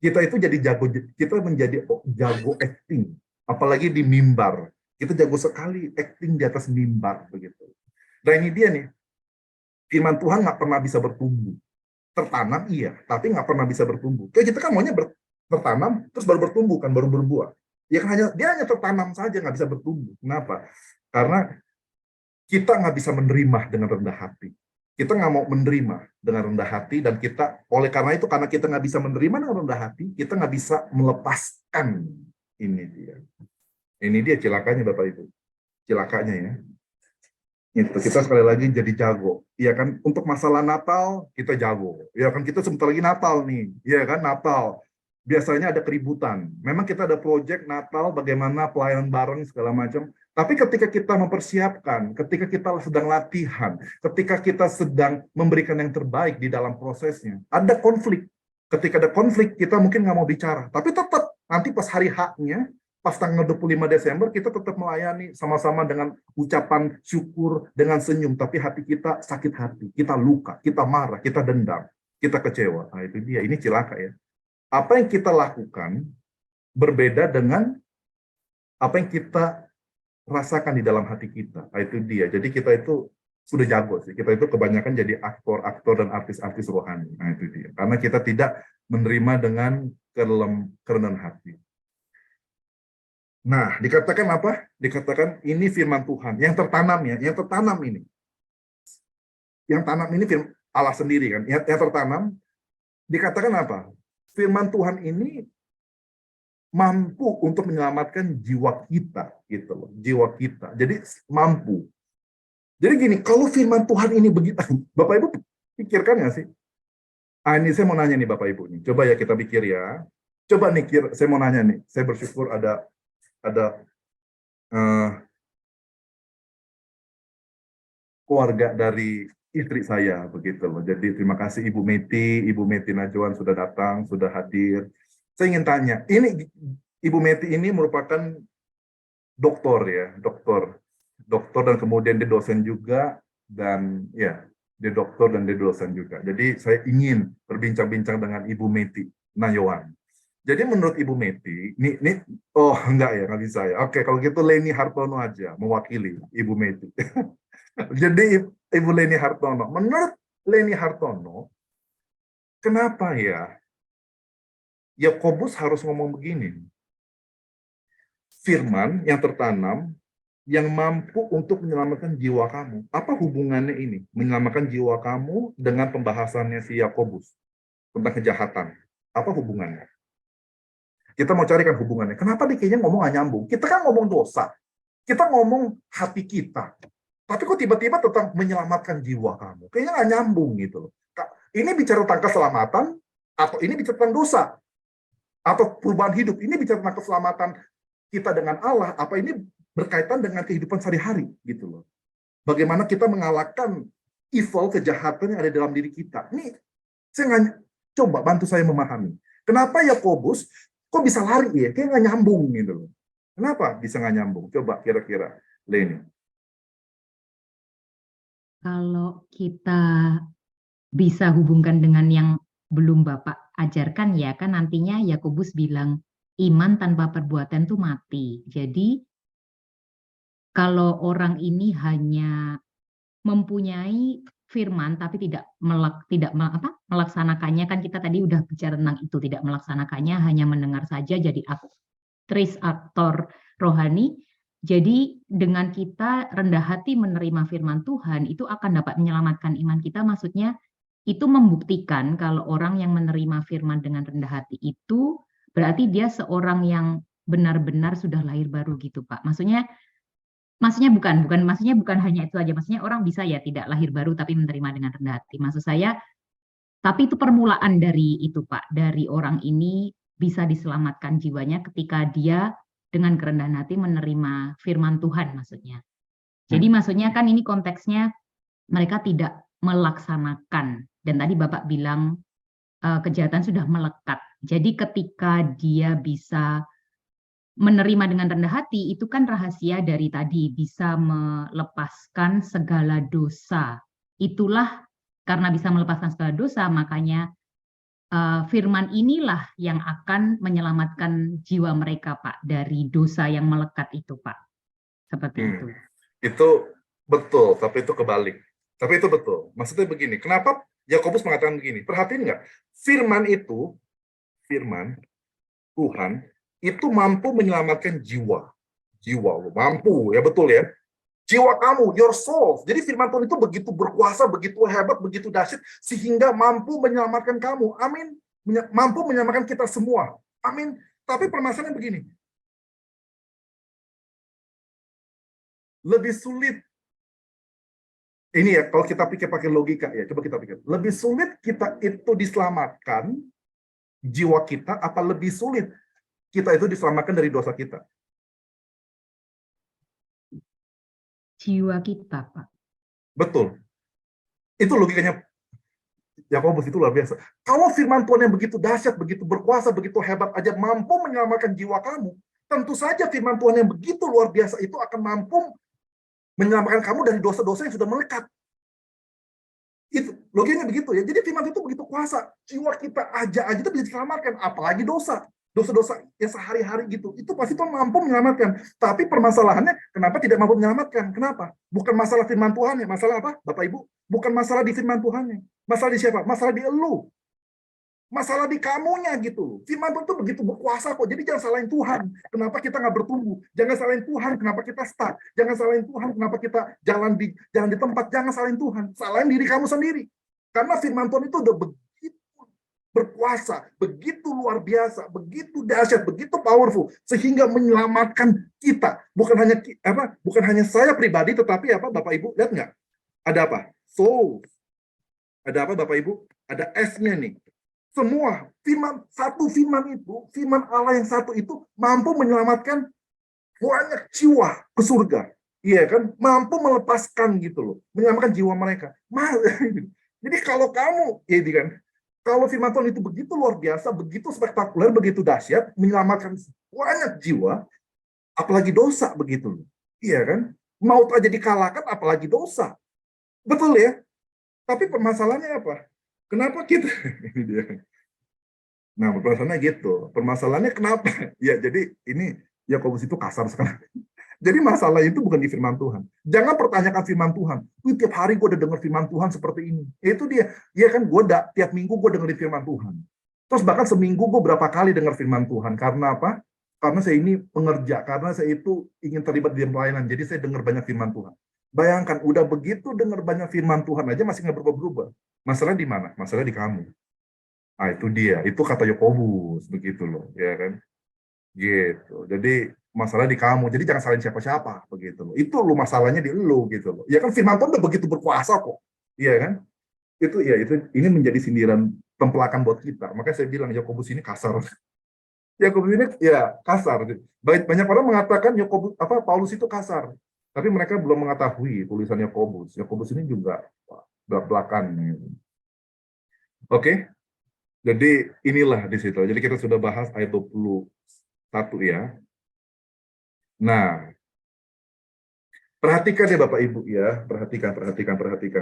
Kita itu jadi jago, kita menjadi jago acting. Apalagi di mimbar. Kita jago sekali acting di atas mimbar begitu. Nah, ini dia nih. Firman Tuhan nggak pernah bisa bertumbuh. Tertanam iya, tapi nggak pernah bisa bertumbuh. Kayak kita kan maunya tertanam, terus baru bertumbuh kan, baru berbuah. Ya kan dia hanya tertanam saja, nggak bisa bertumbuh. Kenapa? Karena kita nggak bisa menerima dengan rendah hati. Kita nggak mau menerima dengan rendah hati, dan kita, oleh karena itu, karena kita nggak bisa menerima dengan rendah hati, kita nggak bisa melepaskan. Ini dia cilakanya, Bapak Ibu. Cilakanya ya. Itu kita sekali lagi jadi jago. Iya kan, untuk masalah Natal kita jago. Ya kan, kita sebentar lagi Natal nih. Iya kan, Natal. Biasanya ada keributan. Memang kita ada proyek Natal, bagaimana pelayanan bareng segala macam. Tapi ketika kita mempersiapkan, ketika kita sedang latihan, ketika kita sedang memberikan yang terbaik di dalam prosesnya, ada konflik. Ketika ada konflik, kita mungkin nggak mau bicara. Tapi tetap, nanti pas hari haknya, pas tanggal 25 Desember, kita tetap melayani sama-sama dengan ucapan syukur, dengan senyum. Tapi hati kita sakit hati, kita luka, kita marah, kita dendam, kita kecewa. Nah, itu dia, ini cilaka ya. Apa yang kita lakukan berbeda dengan apa yang kita rasakan di dalam hati kita. Nah, itu dia. Jadi kita itu sudah jago sih. Kita itu kebanyakan jadi aktor-aktor dan artis-artis rohani. Nah, itu dia. Karena kita tidak menerima dengan kerendahan hati. Nah, dikatakan apa? Dikatakan ini firman Tuhan yang tertanam ya, yang tertanam ini. Yang tanam ini firman Allah sendiri kan. Yang tertanam dikatakan apa? Firman Tuhan ini mampu untuk menyelamatkan jiwa kita, gitu loh, jiwa kita. Jadi mampu. Jadi gini, kalau firman Tuhan ini begitu, Bapak Ibu pikirkan nggak sih? Ah, ini saya mau nanya nih Bapak Ibu nih. Coba ya kita pikir ya. Coba nih, saya mau nanya nih. Saya bersyukur ada keluarga dari istri saya begitu loh. Jadi terima kasih Ibu Meti Najwan sudah datang, sudah hadir. Saya ingin tanya, ini Ibu Meti ini merupakan doktor ya, doktor dan kemudian dia dosen juga, dan ya, dia doktor dan dia dosen juga. Jadi saya ingin berbincang-bincang dengan Ibu Meti Najwan. Jadi menurut Ibu Meti, oh enggak ya, nggak bisa ya. Oke, kalau gitu Leni Hartono aja mewakili Ibu Meti. Jadi Ibu Leni Hartono, menurut Leni Hartono, kenapa ya Yakobus harus ngomong begini? Firman yang tertanam, yang mampu untuk menyelamatkan jiwa kamu. Apa hubungannya ini? Menyelamatkan jiwa kamu dengan pembahasannya si Yakobus tentang kejahatan. Apa hubungannya? Kita mau carikan hubungannya. Kenapa dia kayaknya ngomong nggak nyambung? Kita kan ngomong dosa. Kita ngomong hati kita. Tapi kok tiba-tiba tentang menyelamatkan jiwa kamu? Kayaknya nggak nyambung gitu loh. Ini bicara tentang keselamatan, atau ini bicara tentang dosa? Atau perubahan hidup? Ini bicara tentang keselamatan kita dengan Allah, apa ini berkaitan dengan kehidupan sehari-hari gitu loh. Bagaimana kita mengalahkan evil, kejahatan yang ada dalam diri kita. Ini saya nggak, coba bantu saya memahami. Kenapa Yakobus kok bisa lari ya? Kayak nggak nyambung gitu loh. Kenapa bisa nggak nyambung? Coba kira-kira, Leni. Kalau kita bisa hubungkan dengan yang belum Bapak ajarkan ya, kan nantinya Yakobus bilang iman tanpa perbuatan itu mati. Jadi kalau orang ini hanya mempunyai firman tapi tidak melaksanakannya, kan kita tadi udah bicara tentang itu, tidak melaksanakannya, hanya mendengar saja jadi aktris, aktor rohani. Jadi dengan kita rendah hati menerima firman Tuhan, itu akan dapat menyelamatkan iman kita. Maksudnya itu membuktikan kalau orang yang menerima firman dengan rendah hati itu berarti dia seorang yang benar-benar sudah lahir baru gitu, Pak. Maksudnya bukan hanya itu aja. Maksudnya orang bisa ya tidak lahir baru tapi menerima dengan rendah hati. Maksud saya, tapi itu permulaan dari itu, Pak. Dari orang ini bisa diselamatkan jiwanya ketika dia dengan kerendahan hati menerima firman Tuhan, maksudnya. Jadi maksudnya kan ini konteksnya mereka tidak melaksanakan. Dan tadi Bapak bilang kejahatan sudah melekat. Jadi ketika dia bisa menerima dengan rendah hati, itu kan rahasia dari tadi, bisa melepaskan segala dosa. Itulah karena bisa melepaskan segala dosa, makanya firman inilah yang akan menyelamatkan jiwa mereka, Pak, dari dosa yang melekat itu, Pak. Seperti itu. Itu betul, tapi itu kebalik. Tapi itu betul. Maksudnya begini, kenapa Yakobus mengatakan begini? Perhatiin nggak? Firman itu, firman Tuhan, itu mampu menyelamatkan jiwa. Jiwa, mampu, ya betul ya. Jiwa kamu, your soul. Jadi firman Tuhan itu begitu berkuasa, begitu hebat, begitu dahsyat, sehingga mampu menyelamatkan kamu. Amin. Mampu menyelamatkan kita semua. Amin. Tapi permasalahannya begini. Lebih sulit. Ini ya, kalau kita pikir pakai logika ya, coba kita pikir. Lebih sulit kita itu diselamatkan, jiwa kita, apa lebih sulit kita itu diselamatkan dari dosa kita? Jiwa kita, Pak. Betul. Itu logikanya Yakobus, itu luar biasa. Kalau firman Tuhan yang begitu dahsyat, begitu berkuasa, begitu hebat aja mampu menyelamatkan jiwa kamu, tentu saja firman Tuhan yang begitu luar biasa itu akan mampu menyelamatkan kamu dari dosa-dosa yang sudah melekat. Itu logikanya begitu ya. Jadi firman itu begitu kuasa, jiwa kita aja itu bisa diselamatkan, apalagi dosa. Dosa-dosa yang sehari-hari gitu, itu pasti Tuhan mampu menyelamatkan. Tapi permasalahannya, kenapa tidak mampu menyelamatkan? Kenapa? Bukan masalah firman Tuhan ya, masalah apa, Bapak Ibu? Bukan masalah di firman Tuhannya. Masalah di siapa? Masalah di elu. Masalah di kamunya gitu. Firman Tuhan itu begitu berkuasa kok. Jadi jangan salahin Tuhan. Kenapa kita nggak bertumbuh? Jangan salahin Tuhan. Kenapa kita stuck? Jangan salahin Tuhan. Kenapa kita jalan di tempat? Jangan salahin Tuhan. Salahin diri kamu sendiri. Karena firman Tuhan itu udah begitu berkuasa, begitu luar biasa, begitu dahsyat, begitu powerful, sehingga menyelamatkan kita. Bukan hanya saya pribadi, tetapi apa, Bapak Ibu lihat nggak? Ada apa? Soul. Ada apa, Bapak Ibu? Ada S-nya nih. Semua firman itu, firman Allah yang satu itu mampu menyelamatkan banyak jiwa ke surga. Iya kan? Mampu melepaskan gitu loh, menyelamatkan jiwa mereka. Jadi kalau kamu, ya kan? Kalau firman Tuhan itu begitu luar biasa, begitu spektakuler, begitu dahsyat, menyelamatkan banyak jiwa, apalagi dosa begitu loh. Iya kan? Maut aja dikalahkan, apalagi dosa. Betul ya? Tapi permasalahannya apa? Kenapa kita? Ini dia. Nah, permasalahannya gitu. Permasalahannya kenapa? Ya, jadi ini Yakobus itu kasar sekali. Jadi masalah itu bukan di firman Tuhan. Jangan pertanyakan firman Tuhan. Tiap hari gue udah dengar firman Tuhan seperti ini. Itu dia. Ya kan, tiap minggu gue dengerin firman Tuhan. Terus bahkan seminggu gue berapa kali dengar firman Tuhan. Karena apa? Karena saya ini pengerja. Karena saya itu ingin terlibat di pelayanan. Jadi saya dengar banyak firman Tuhan. Bayangkan, udah begitu dengar banyak firman Tuhan aja masih nggak berubah-berubah. Masalah di mana? Masalah di kamu. Nah, itu dia. Itu kata Yakobus. Begitu loh. Ya kan? Gitu. Jadi masalah di kamu, jadi jangan salahin siapa-siapa begitu loh. Itu lo masalahnya di lo gitu loh. Ya kan firman Tuhan udah begitu berkuasa kok. Iya kan? Itu ya ini menjadi sindiran tempelakan buat kita. Makanya saya bilang Yakobus ini kasar. Yakobus ini ya kasar. Banyak orang mengatakan Paulus itu kasar. Tapi mereka belum mengetahui tulisan Yakobus. Yakobus ini juga belak-belakan. Oke. Jadi inilah di situ. Jadi kita sudah bahas ayat 21 ya. Nah, perhatikan ya Bapak Ibu ya, perhatikan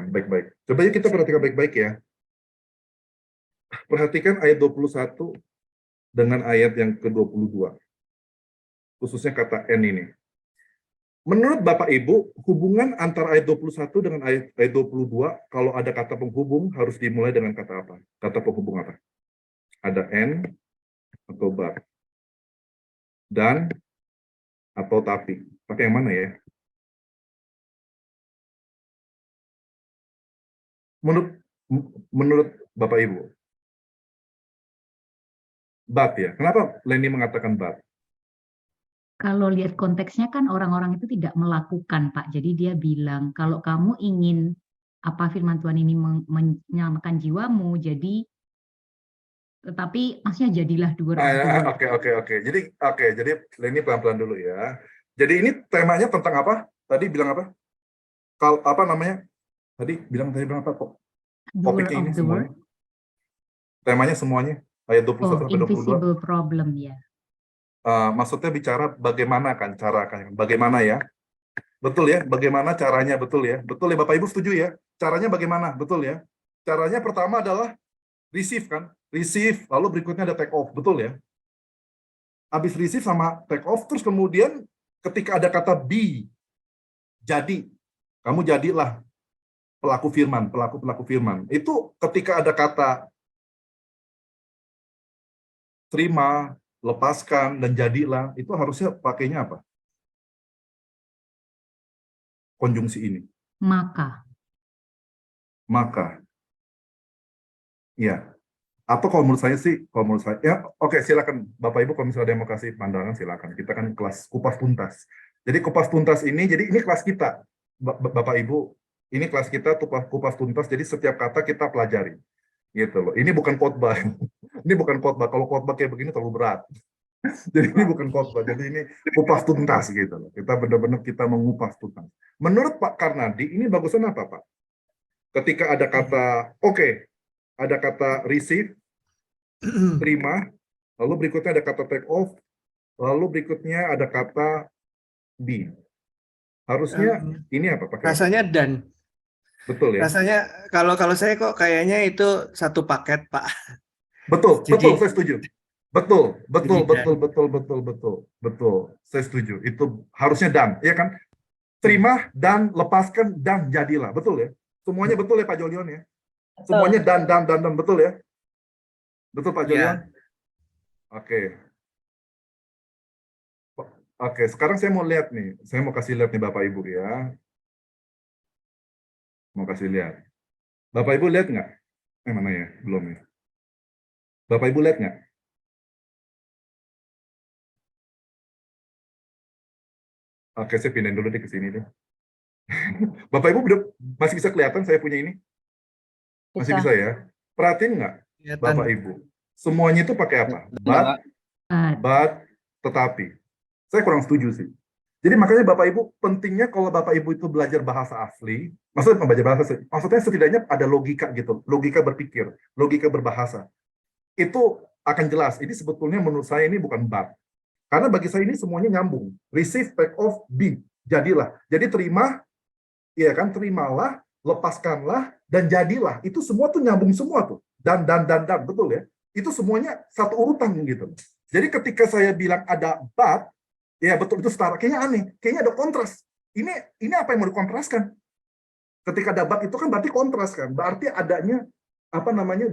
baik-baik. Coba yuk kita perhatikan baik-baik ya. Perhatikan ayat 21 dengan ayat yang ke-22. Khususnya kata N ini. Menurut Bapak Ibu, hubungan antara ayat 21 dengan ayat 22, kalau ada kata penghubung harus dimulai dengan kata apa? Kata penghubung apa? Ada N atau but. Dan atau tapi. Pakai yang mana ya? Menurut Bapak Ibu. But ya. Kenapa Leni mengatakan but? Kalau lihat konteksnya kan orang-orang itu tidak melakukan, Pak. Jadi dia bilang, kalau kamu ingin apa firman Tuhan ini menyelamatkan jiwamu, tetapi maksudnya jadilah dua. Oke. Jadi Leni pelan-pelan dulu ya. Jadi ini temanya tentang apa? Tadi bilang apa? Kalau apa namanya? Tadi bilang apa kok? Doer Topiknya of ini the semuanya. word. Temanya semuanya ayat 21 Oh, sampai 22. invisible problem ya. Maksudnya bicara bagaimana kan cara kan, bagaimana ya? Betul ya, bagaimana caranya, betul ya? Betul ya Bapak Ibu, setuju ya? Caranya bagaimana? Betul ya? Caranya pertama adalah receive kan? Receive, lalu berikutnya ada take off, betul ya? Habis receive sama take off, terus kemudian ketika ada kata be, jadi, kamu jadilah pelaku firman, pelaku firman. Itu ketika ada kata terima, lepaskan, dan jadilah, itu harusnya pakainya apa? Konjungsi ini. Maka. Ya. Atau kalau menurut saya sih, ya oke, silakan Bapak Ibu kalau misalnya ada yang mau kasih pandangan silakan. Kita kan kelas kupas tuntas. Jadi kupas tuntas jadi ini kelas kita, Bapak Ibu, ini kelas kita kupas tuntas. Jadi setiap kata kita pelajari, gitu loh. Ini bukan khotbah, ini bukan khotbah. Kalau khotbah kayak begini terlalu berat. Jadi ini bukan khotbah, jadi ini kupas tuntas gitu loh. Kita benar-benar kita mengupas tuntas. Menurut Pak Karnadi, ini bagusan apa Pak? Ketika ada kata ada kata receive, terima, lalu berikutnya ada kata take off, lalu berikutnya ada kata be. Harusnya ini apa Pak? Rasanya dan. Betul ya? Rasanya kalau saya kok kayaknya itu satu paket, Pak. Betul, Jadi, saya setuju. Betul. Saya setuju. Itu harusnya dan, ya kan? Terima dan lepaskan dan jadilah, betul ya? Semuanya betul ya Pak Jolion ya? Betul. Semuanya dan betul ya? Betul Pak Jolion? Oke, sekarang saya mau lihat nih. Saya mau kasih lihat nih Bapak Ibu ya. Mau kasih lihat. Bapak Ibu lihat nggak? Mana ya? Belum ya. Bapak Ibu lihat nggak? Oke, saya pindahin dulu deh ke sini deh. Bapak Ibu masih bisa kelihatan saya punya ini? Masih bisa ya? Perhatiin nggak, Bapak Ibu? Semuanya itu pakai apa? But, tetapi. Saya kurang setuju sih. Jadi makanya Bapak Ibu, pentingnya kalau Bapak Ibu itu belajar bahasa asli, maksudnya setidaknya ada logika gitu, logika berpikir, logika berbahasa. Itu akan jelas. Ini sebetulnya menurut saya ini bukan but. Karena bagi saya ini semuanya nyambung. Receive, take off, be. Jadilah. Jadi terima, ya kan, terimalah, lepaskanlah, dan jadilah. Itu semua tuh nyambung semua tuh. Dan, betul ya. Itu semuanya satu urutan gitu. Jadi ketika saya bilang ada but, ya betul itu setara. Kayaknya aneh. Kayaknya ada kontras. Ini apa yang mau dikontraskan? Ketika ada but itu kan berarti kontras kan. Berarti adanya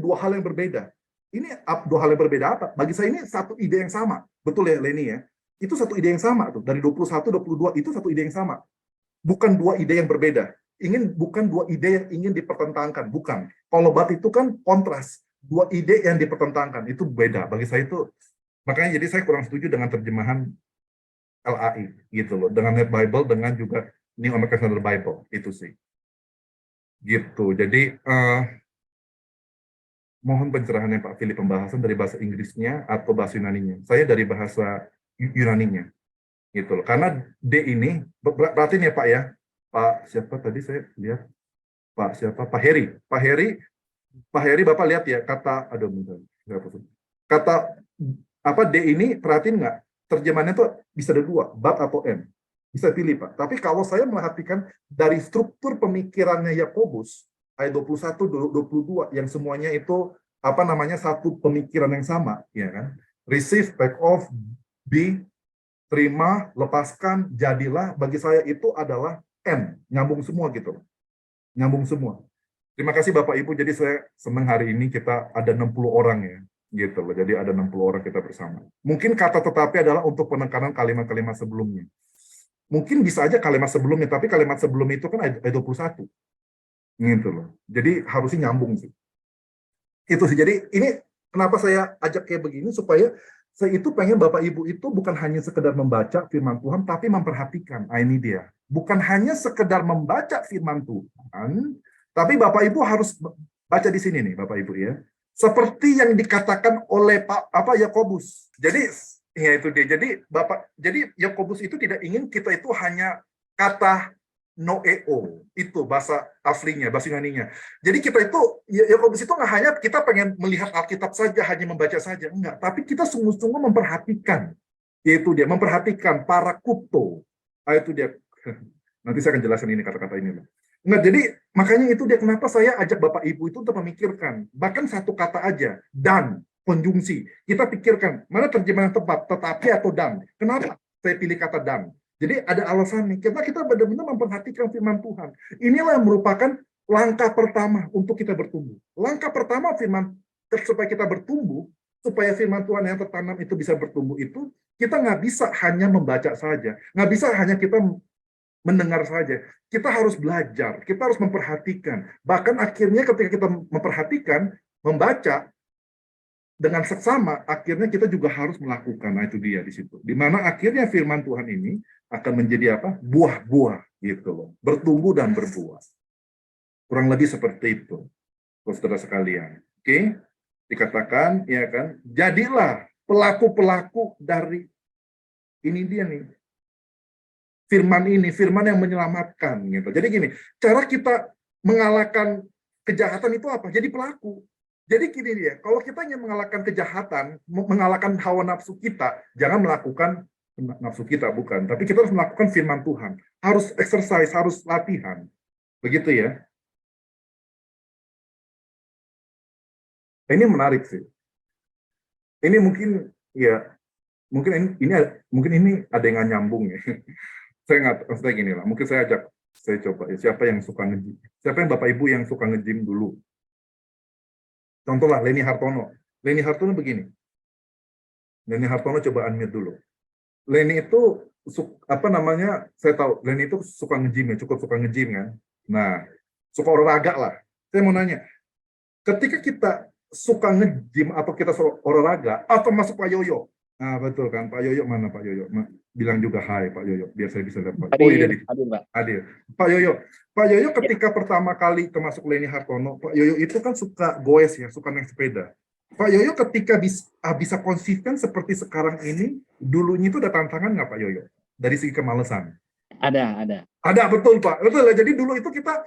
dua hal yang berbeda. Ini dua hal yang berbeda apa? Bagi saya ini satu ide yang sama. Betul ya Leni ya? Itu satu ide yang sama tuh. Dari 21, 22 itu satu ide yang sama. Bukan dua ide yang berbeda. Bukan dua ide yang ingin dipertentangkan. Bukan. Kalau but itu kan kontras. Dua ide yang dipertentangkan. Itu beda. Bagi saya itu. Makanya jadi saya kurang setuju dengan terjemahan LAI. Gitu loh. Dengan Net Bible, dengan juga New American Standard Bible. Itu sih. Gitu. Jadi mohon pencerahannya Pak Philip, pembahasan dari bahasa Inggrisnya atau bahasa Yunaninya. Saya dari bahasa Yunaninya. Gitu loh. Karena D ini, perhatiin ya Pak ya. Pak siapa tadi saya lihat? Pak siapa? Pak Heri. Pak Heri Bapak lihat ya kata, kata D ini perhatiin nggak? Terjemahannya tuh bisa ada dua, but atau and. Bisa pilih Pak. Tapi kalau saya merhatikan dari struktur pemikirannya Yakobus, ayat 21, 22 yang semuanya itu satu pemikiran yang sama, ya kan? Receive, take off, be, terima, lepaskan, jadilah. Bagi saya itu adalah N, nyambung semua gitu. Nyambung semua. Terima kasih Bapak Ibu. Jadi saya senang hari ini kita ada 60 orang ya, gitu loh. Jadi ada 60 orang kita bersama. Mungkin kata tetapi adalah untuk penekanan kalimat-kalimat sebelumnya. Mungkin bisa aja kalimat sebelumnya, tapi kalimat sebelum itu kan ayat 21. Gitu loh. Jadi harusnya nyambung sih. Itu sih. Jadi ini kenapa saya ajak kayak begini, supaya saya itu pengen Bapak Ibu itu bukan hanya sekedar membaca firman Tuhan, tapi memperhatikan. Ini dia. Bukan hanya sekedar membaca firman Tuhan, tapi Bapak Ibu harus baca di sini nih Bapak Ibu ya. Seperti yang dikatakan oleh Yakobus. Jadi ya itu dia. Jadi Yakobus itu tidak ingin kita itu hanya kata noeo, itu bahasa aslinya, bahasa Yunaninya. Jadi kita itu, Yakobus itu nggak hanya kita pengen melihat Alkitab saja, hanya membaca saja, enggak. Tapi kita sungguh-sungguh memperhatikan, yaitu dia memperhatikan para kupto. Itu dia. Nanti saya akan jelaskan ini kata-kata ini. Enggak, jadi makanya itu dia kenapa saya ajak Bapak Ibu itu untuk memikirkan, bahkan satu kata aja, dan konjungsi. Kita pikirkan mana terjemahan yang tepat, tetapi atau dan. Kenapa saya pilih kata dan? Jadi ada alasannya, karena kita benar-benar memperhatikan firman Tuhan. Inilah yang merupakan langkah pertama untuk kita bertumbuh. Langkah pertama firman supaya kita bertumbuh, supaya firman Tuhan yang tertanam itu bisa bertumbuh itu, kita nggak bisa hanya membaca saja, nggak bisa hanya kita mendengar saja. Kita harus belajar, kita harus memperhatikan. Bahkan akhirnya ketika kita memperhatikan, membaca, dengan seksama, akhirnya kita juga harus melakukan. Nah, itu dia di situ. Di mana akhirnya firman Tuhan ini akan menjadi apa? Buah-buah gitu loh. Bertumbuh dan berbuah. Kurang lebih seperti itu, saudara sekalian. Oke? Dikatakan, ya kan? Jadilah pelaku-pelaku dari ini dia nih. Firman ini, firman yang menyelamatkan gitu. Jadi gini, cara kita mengalahkan kejahatan itu apa? Jadi pelaku. Jadi gini dia, kalau kita ingin mengalahkan kejahatan, mengalahkan hawa nafsu kita, jangan melakukan nafsu kita, bukan. Tapi kita harus melakukan firman Tuhan. Harus exercise, harus latihan. Begitu ya. Ini menarik sih. Ini mungkin, ya, mungkin ini ada yang nggak nyambung ya. Saya nggak, maksudnya gini lah, mungkin saya coba ya, siapa yang suka nge-gym? Siapa yang Bapak Ibu yang suka nge-gym dulu? Contohlah Leni Hartono. Leni Hartono begini. Leni Hartono coba unmute dulu. Leni itu saya tahu Leni itu suka nge-gym ya, cukup suka nge-gym kan. Nah, suka olahraga lah. Saya mau nanya, ketika kita suka nge-gym atau kita suka olahraga atau masuk Pak Yoyo. Nah, betul kan, Pak Yoyo mana Pak Yoyo? Bilang juga hai Pak Yoyo, biar saya bisa dapat. Oh iya, hadir. Pak Yoyo ketika pertama kali termasuk Leni Hartono, Pak Yoyo itu kan suka goes ya, suka naik sepeda. Pak Yoyo ketika bisa konsisten seperti sekarang ini, dulunya itu ada tantangan nggak Pak Yoyo? Dari segi kemalasan? Ada. Ada, betul Pak. Betul lah, jadi dulu itu kita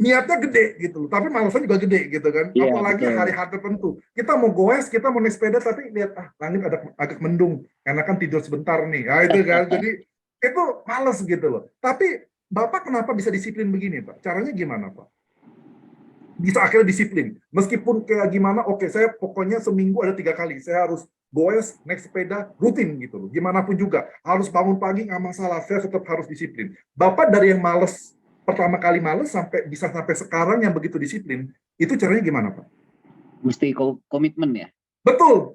niatnya gede gitu, tapi malasan juga gede gitu kan. Iya, apalagi betul. hari-hari tertentu. Kita mau goes, kita mau naik sepeda, tapi lihat langit agak mendung, karena kan tidur sebentar nih. Nah, itu kan. Jadi itu males gitu loh. Tapi Bapak kenapa bisa disiplin begini Pak? Caranya gimana Pak? Bisa akhirnya disiplin. Meskipun kayak gimana, oke, saya pokoknya seminggu ada 3 kali. Saya harus goes, naik sepeda, rutin gitu loh. Gimana pun juga. Harus bangun pagi, nggak masalah. Saya tetap harus disiplin. Bapak dari yang males, pertama kali males sampai sekarang yang begitu disiplin, itu caranya gimana Pak? Mesti komitmen ya. Betul,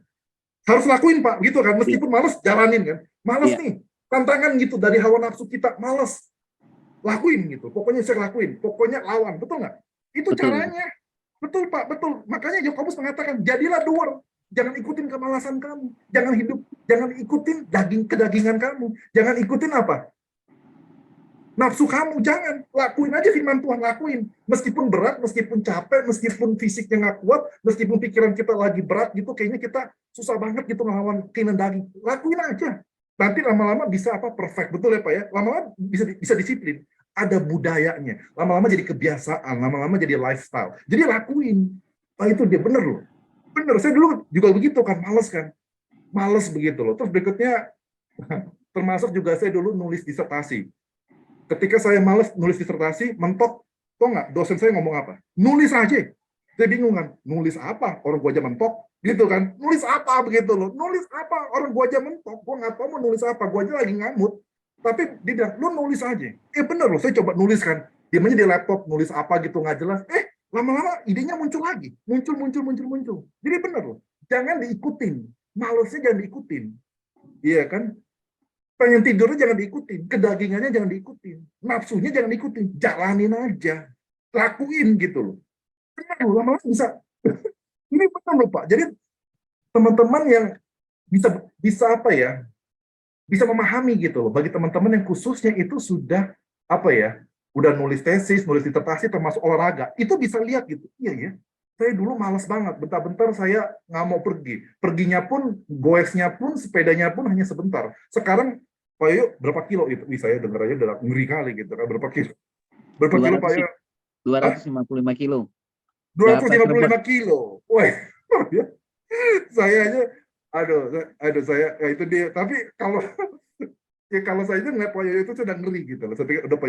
harus lakuin Pak, gitu kan. Meskipun males, jalanin kan. Males nih, tantangan gitu dari hawa nafsu kita, males, lakuin gitu. Pokoknya saya lakuin, pokoknya lawan, betul nggak? Itu Betul. caranya, betul Pak, betul. Makanya Yakobus mengatakan, jadilah doer. Jangan ikutin kemalasan kamu, jangan ikutin kedagingan kamu, jangan ikutin apa? Nafsu kamu, jangan. Lakuin aja firman Tuhan, lakuin. Meskipun berat, meskipun capek, meskipun fisiknya nggak kuat, meskipun pikiran kita lagi berat gitu, kayaknya kita susah banget gitu melawan keinginan daging. Lakuin aja. Nanti lama-lama bisa perfect, betul ya Pak ya? Lama-lama bisa disiplin. Ada budayanya. Lama-lama jadi kebiasaan, lama-lama jadi lifestyle. Jadi lakuin. Itu dia, bener loh. Bener, saya dulu juga begitu kan, males kan. Males begitu loh. Terus berikutnya, termasuk juga saya dulu nulis disertasi. Ketika saya males nulis disertasi, mentok, tau nggak dosen saya ngomong apa? Nulis aja. Saya bingung kan, nulis apa? Orang gua aja mentok, gitu kan? Nulis apa begitu loh? Nulis apa? Orang gua aja mentok, gua nggak tahu mau nulis apa. Gua aja lagi ngamut. Tapi dia bilang, lu nulis aja. Bener loh, saya coba nulis kan. Diamnya di laptop, nulis apa gitu nggak jelas. Lama-lama idenya muncul lagi. Muncul. Jadi bener loh, jangan diikutin. Malesnya jangan diikutin. Iya kan? Pengen tidurnya jangan diikutin, kedagingannya jangan diikutin, nafsunya jangan diikutin, jalanin aja, lakuin gitu loh. Benar loh, lama-lama bisa. Ini benar loh Pak. Jadi teman-teman yang bisa apa ya, bisa memahami gitu loh. Bagi teman-teman yang khususnya itu sudah apa ya, udah nulis tesis, nulis disertasi termasuk olahraga, itu bisa lihat gitu. Iya ya. Saya dulu malas banget, bentar-bentar saya nggak mau pergi. Perginya pun, goesnya pun, sepedanya pun hanya sebentar. Sekarang, Pak Yoyo, berapa kilo itu? Saya dengar aja udah ngeri kali gitu kan, berapa kilo. Berapa kilo Pak Yoyo? 255 kilo. 255 kilo. Wah, ya. Saya aja, saya, ya itu dia. Tapi kalau ya kalau saya aja ngeliat Pak Yoyo itu sudah ngeri gitu loh. Saya pikir udah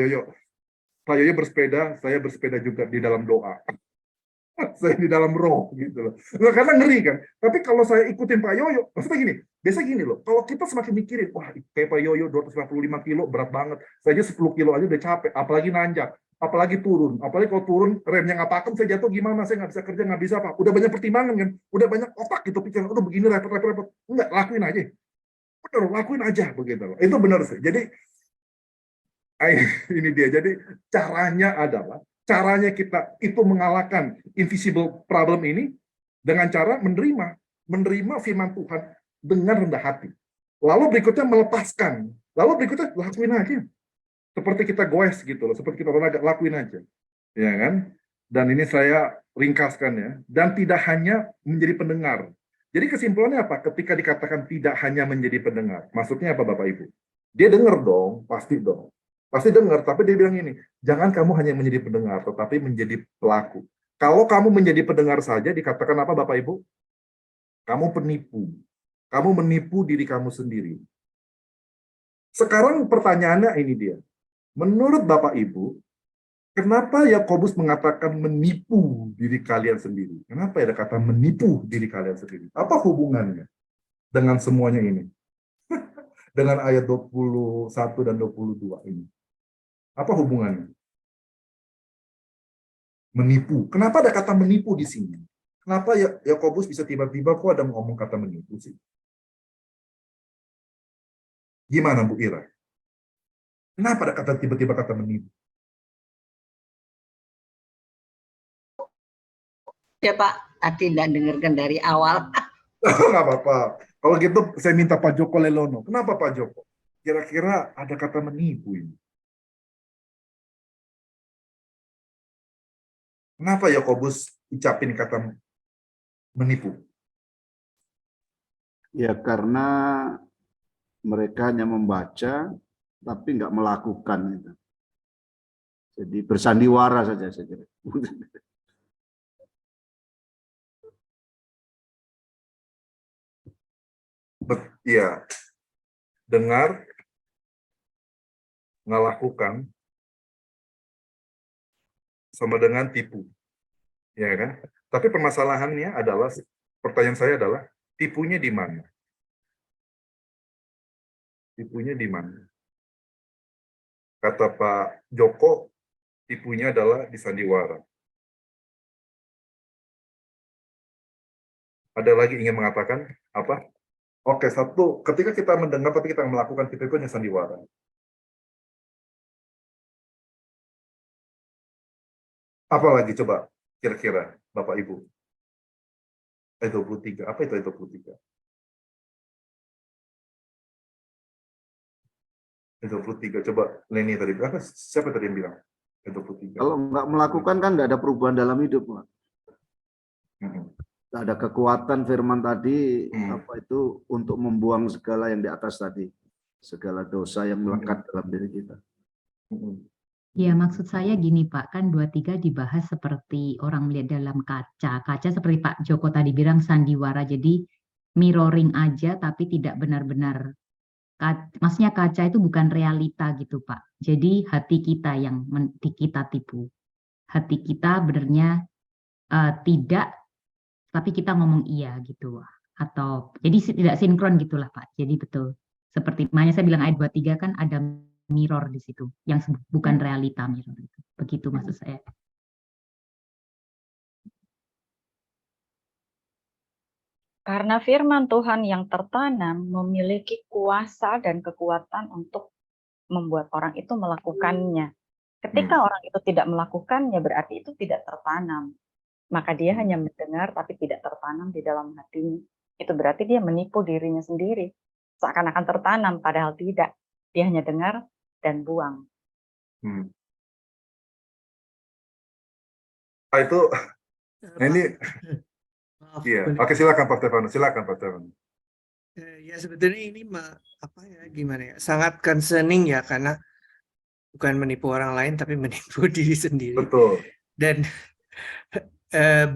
Pak Yoyo bersepeda, saya bersepeda juga di dalam doa. Saya di dalam roh gitu loh. Nah, karena ngeri kan. Tapi kalau saya ikutin Pak Yoyo, maksudnya gini, biasa gini loh. Kalau kita semakin mikirin, wah kayak Pak Yoyo 255 kilo berat banget. Saya aja 10 kilo aja udah capek, apalagi nanjak, apalagi turun. Apalagi kalau turun remnya nggak pakem, saya jatuh gimana? Saya nggak bisa kerja, nggak bisa apa. Udah banyak pertimbangan kan, udah banyak otak gitu pikiran. Udah begini repot. Enggak, lakuin aja. Bener, lakuin aja begitu loh. Itu benar sih. Jadi ini dia. Jadi caranya kita itu mengalahkan invisible problem ini dengan cara menerima firman Tuhan dengan rendah hati. Lalu berikutnya melepaskan. Lalu berikutnya lakuin aja. Seperti kita goes gitu loh, seperti kita olahraga, lakuin aja. Ya kan? Dan ini saya ringkaskan ya. Dan tidak hanya menjadi pendengar. Jadi kesimpulannya apa? Ketika dikatakan tidak hanya menjadi pendengar. Maksudnya apa Bapak Ibu? Dia dengar dong, pasti dong. Pasti dengar, tapi dia bilang ini, jangan kamu hanya menjadi pendengar, tetapi menjadi pelaku. Kalau kamu menjadi pendengar saja, dikatakan apa Bapak Ibu? Kamu penipu. Kamu menipu diri kamu sendiri. Sekarang pertanyaannya ini dia. Menurut Bapak Ibu, kenapa Yakobus mengatakan menipu diri kalian sendiri? Kenapa ada kata menipu diri kalian sendiri? Apa hubungannya dengan semuanya ini? Dengan ayat 21 dan 22 ini. Apa hubungannya? Menipu. Kenapa ada kata menipu di sini? Kenapa Yakobus bisa tiba-tiba kok ada ngomong kata menipu sih? Gimana Bu Ira? Kenapa ada kata tiba-tiba kata menipu? Ya Pak, tadi tidak dengarkan dari awal. Nggak apa-apa. Kalau gitu saya minta Pak Joko Lelono. Kenapa Pak Joko? Kira-kira ada kata menipu ini? Kenapa Yakobus ucapin kata menipu? Ya karena mereka hanya membaca tapi nggak melakukan itu. Jadi bersandiwara saja saya kira. Iya. Dengar, nggak lakukan, sama dengan tipu. Ya kan? Tapi permasalahannya adalah, pertanyaan saya adalah, tipunya di mana? Tipunya di mana? Kata Pak Joko, tipunya adalah di sandiwara. Ada lagi ingin mengatakan apa? Oke, satu, ketika kita mendengar tapi kita melakukan, itu hanya sandiwara. Apa lagi coba kira-kira Bapak Ibu? Ayat 23. Apa itu ayat 23? Ayat 23. Coba Leni tadi. Siapa tadi yang bilang? Ayat 23. Kalau nggak melakukan kan nggak ada perubahan dalam hidup, Pak. Nggak ada kekuatan firman tadi apa itu untuk membuang segala yang di atas tadi, segala dosa yang melekat dalam diri kita. Ya, maksud saya gini Pak, kan 23 dibahas seperti orang melihat dalam kaca. Kaca seperti Pak Joko tadi bilang sandiwara, jadi mirroring aja tapi tidak benar-benar. Maksudnya kaca itu bukan realita gitu Pak. Jadi hati kita yang kita tipu. Hati kita benernya tidak, tapi kita ngomong iya gitu. Atau jadi tidak sinkron gitulah Pak. Jadi betul. Seperti makanya saya bilang ayat 23 kan ada mirror di situ, yang bukan realita mirror itu. Begitu maksud saya. Karena firman Tuhan yang tertanam memiliki kuasa dan kekuatan untuk membuat orang itu melakukannya. Ketika orang itu tidak melakukannya, berarti itu tidak tertanam. Maka dia hanya mendengar tapi tidak tertanam di dalam hatinya. Itu berarti dia menipu dirinya sendiri. Seakan-akan tertanam, padahal tidak. Dia hanya dengar dan buang. Itu, ini, iya. Oke, silakan Pak Stefano. Silakan Pak Stefano. Ya sebetulnya ini apa ya gimana ya, sangat concerning ya, karena bukan menipu orang lain tapi menipu diri sendiri. Betul. Dan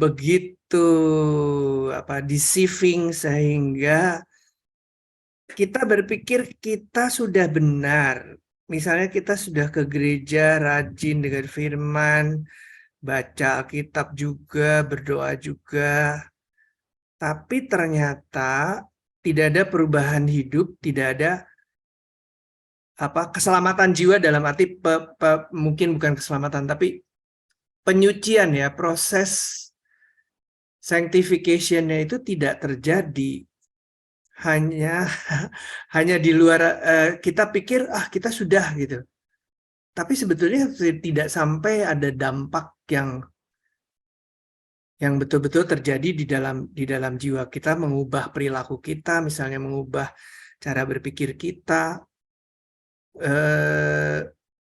begitu deceiving sehingga kita berpikir kita sudah benar. Misalnya kita sudah ke gereja, rajin dengan firman, baca Alkitab juga, berdoa juga. Tapi ternyata tidak ada perubahan hidup, tidak ada keselamatan jiwa, dalam arti mungkin bukan keselamatan tapi penyucian ya, proses sanctification-nya itu tidak terjadi. Hanya di luar, kita pikir kita sudah gitu, tapi sebetulnya tidak sampai ada dampak yang betul-betul terjadi di dalam jiwa kita, mengubah perilaku kita, misalnya mengubah cara berpikir kita.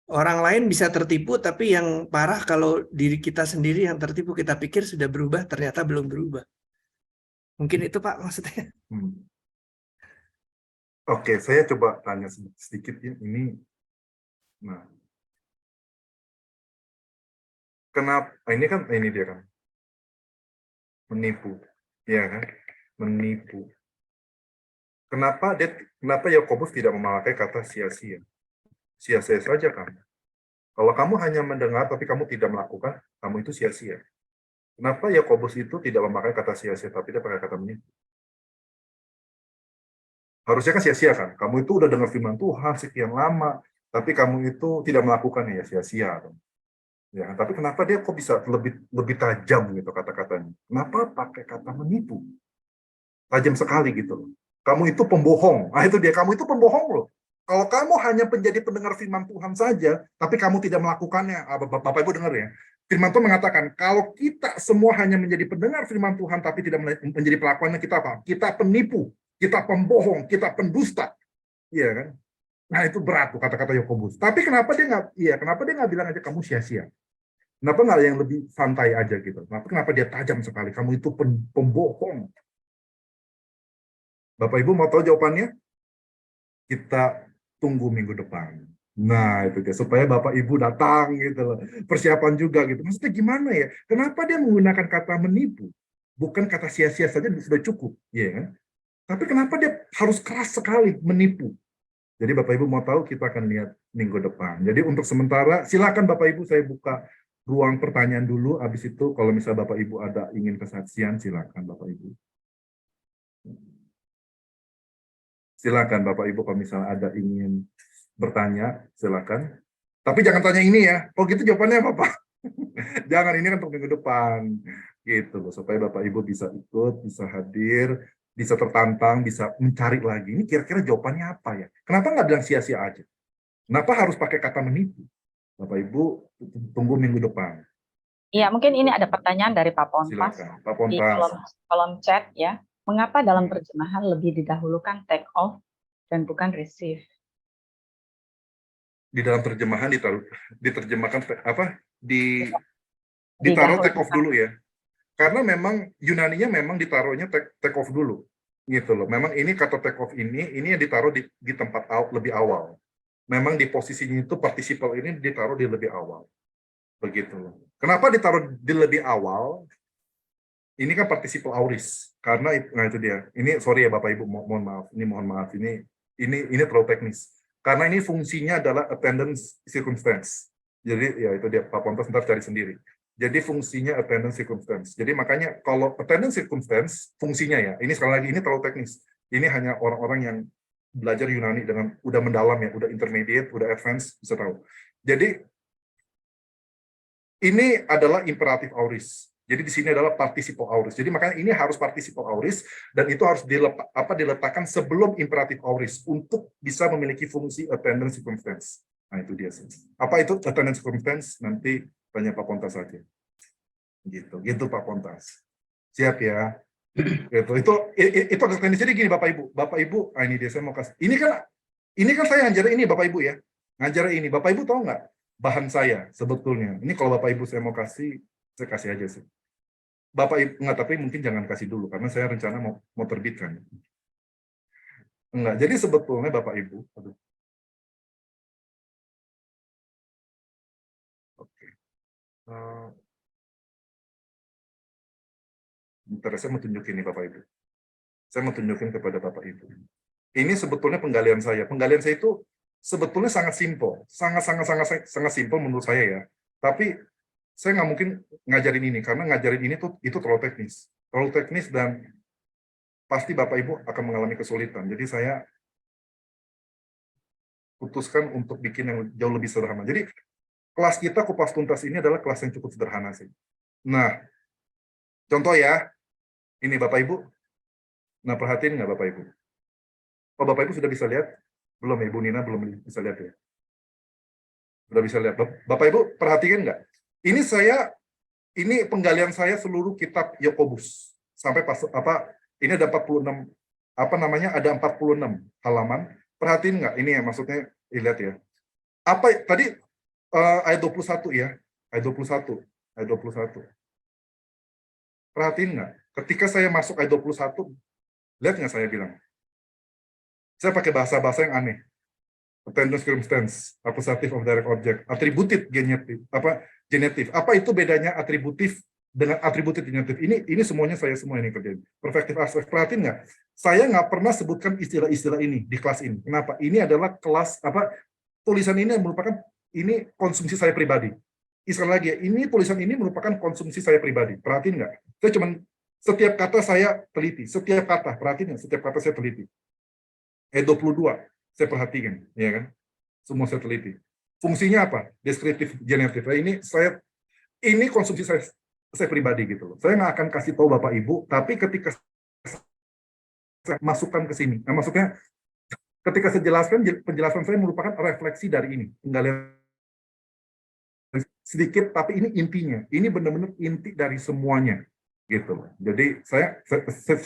Orang lain bisa tertipu, tapi yang parah kalau diri kita sendiri yang tertipu, kita pikir sudah berubah, ternyata belum berubah. Mungkin itu Pak maksudnya. Oke, saya coba tanya sedikit ya. Nah, kenapa? Ini dia kan menipu, ya kan? Menipu. Kenapa Yakobus tidak memakai kata sia-sia? Sia-sia saja kamu. Kalau kamu hanya mendengar tapi kamu tidak melakukan, kamu itu sia-sia. Kenapa Yakobus itu tidak memakai kata sia-sia tapi dia pakai kata menipu? Harusnya kan sia-sia kan? Kamu itu udah dengar firman Tuhan sekian lama, tapi kamu itu tidak melakukan, ya sia-sia. Ya, tapi kenapa dia kok bisa lebih tajam gitu kata-katanya? Kenapa pakai kata menipu? Tajam sekali gitu loh. Kamu itu pembohong. Nah itu dia, kamu itu pembohong loh. Kalau kamu hanya menjadi pendengar firman Tuhan saja, tapi kamu tidak melakukannya, Bapak Ibu dengar ya. Firman Tuhan mengatakan, kalau kita semua hanya menjadi pendengar firman Tuhan, tapi tidak menjadi pelakuannya, kita apa? Kita penipu. Kita pembohong, kita pendusta, iya kan? Nah itu berat tuh kata-kata Yakobus. Tapi kenapa dia nggak bilang aja kamu sia-sia? Kenapa nggak yang lebih santai aja gitu? Kenapa dia tajam sekali? Kamu itu pembohong. Bapak Ibu mau tahu jawabannya? Kita tunggu minggu depan. Nah itu dia, supaya Bapak Ibu datang gitu loh. Persiapan juga gitu. Maksudnya gimana ya? Kenapa dia menggunakan kata menipu? Bukan kata sia-sia saja sudah cukup, iya kan? Tapi kenapa dia harus keras sekali menipu? Jadi Bapak Ibu mau tahu, kita akan lihat minggu depan. Jadi untuk sementara, silakan Bapak Ibu, saya buka ruang pertanyaan dulu. Habis itu kalau misalnya Bapak Ibu ada ingin kesaksian, silakan Bapak Ibu. Silakan Bapak Ibu kalau misalnya ada ingin bertanya, silakan. Tapi jangan tanya ini ya. Oh gitu jawabannya apa Pak? Jangan, ini kan untuk minggu depan. Gitu loh, supaya Bapak Ibu bisa ikut, bisa hadir, bisa tertantang, bisa mencari lagi. Ini kira-kira jawabannya apa ya? Kenapa nggak bilang sia-sia aja? Kenapa harus pakai kata menipu? Bapak Ibu tunggu minggu depan. Iya, mungkin ini ada pertanyaan dari Pak Pontas. Silakan, Pak Pontas. Di kolom chat ya. Mengapa dalam terjemahan lebih didahulukan take off dan bukan receive? Di dalam terjemahan diterjemahkan ditaruh take off dulu ya. Karena memang Yunaninya memang ditaruhnya take off dulu, gitu loh. Memang ini kata take off ini yang ditaruh di tempat lebih awal. Memang di posisinya itu participle ini ditaruh di lebih awal, begitu loh. Kenapa ditaruh di lebih awal? Ini kan participle aorist, karena itu dia. Ini sorry ya Bapak Ibu, mohon maaf. Ini terlalu teknis. Karena ini fungsinya adalah attendance circumstance. Jadi ya itu dia, Pak Pontos ntar cari sendiri. Jadi fungsinya attendance circumstance. Jadi makanya kalau attendance circumstance fungsinya ya, ini sekali lagi ini terlalu teknis. Ini hanya orang-orang yang belajar Yunani dengan udah mendalam ya, udah intermediate, udah advance bisa tahu. Jadi ini adalah imperatif aorist. Jadi di sini adalah participle aorist. Jadi makanya ini harus participle aorist dan itu harus diletakkan sebelum imperatif aorist untuk bisa memiliki fungsi attendance circumstance. Nah itu dia sih. Apa itu attendance circumstance? Nanti tanya Pak Pontas saja. Gitu Pak Pontas. Siap ya. Itu agak teknis. Jadi gini Bapak Ibu, ini dia saya mau kasih. Ini kan saya ngajar ini Bapak Ibu ya. Ngajar ini. Bapak Ibu tahu nggak bahan saya sebetulnya? Ini kalau Bapak Ibu saya mau kasih, saya kasih aja sih. Bapak Ibu nggak, tapi mungkin jangan kasih dulu karena saya rencana mau terbitkan. Enggak. Jadi sebetulnya Bapak Ibu, Eh, bentar, saya mau tunjukin nih Bapak Ibu. Saya mau tunjukin kepada Bapak Ibu. Ini sebetulnya penggalian saya. Penggalian saya itu sebetulnya sangat simpel, sangat simpel menurut saya ya. Tapi saya nggak mungkin ngajarin ini karena ngajarin ini tuh itu terlalu teknis dan pasti Bapak Ibu akan mengalami kesulitan. Jadi saya putuskan untuk bikin yang jauh lebih sederhana. Jadi kelas kita kupas tuntas ini adalah kelas yang cukup sederhana sih. Nah, contoh ya, ini Bapak Ibu. Nah, perhatiin nggak Bapak Ibu? Oh, Bapak Ibu sudah bisa lihat? Belum ya, Ibu Nina belum bisa lihat ya? Sudah bisa lihat. Bapak Ibu perhatikan nggak? Ini penggalian saya seluruh kitab Yakobus. Sampai pas ini ada 46 ada 46 halaman. Perhatiin nggak? Ini ya maksudnya lihat ya. Apa tadi ayat 21 ya? Ayat 21. Perhatiin nggak? Ketika saya masuk ayat 21, lihat nggak saya bilang? Saya pakai bahasa-bahasa yang aneh. Attendant circumstance, accusative of direct object, attributed genetif. Apa itu bedanya atributif dengan atributed genetif? Ini semuanya saya semua ini kerjain. Perfective aspect, perhatiin nggak? Saya nggak pernah sebutkan istilah-istilah ini di kelas ini. Kenapa? Ini adalah kelas tulisan ini merupakan ini konsumsi saya pribadi. Sekali lagi ya, ini tulisan ini merupakan konsumsi saya pribadi. Perhatiin nggak? Saya cuman setiap kata saya teliti, setiap kata, perhatiin nggak? Setiap kata saya teliti. 22 saya perhatikan, ya kan? Semua saya teliti. Fungsinya apa? Deskriptif, genetif. Nah, ini konsumsi saya pribadi gitu loh. Saya nggak akan kasih tahu Bapak Ibu, tapi ketika saya masukkan ke sini, nah maksudnya ketika saya jelaskan, penjelasan saya merupakan refleksi dari ini. Penggalian sedikit, tapi ini intinya. Ini benar-benar inti dari semuanya, gitu loh. Jadi saya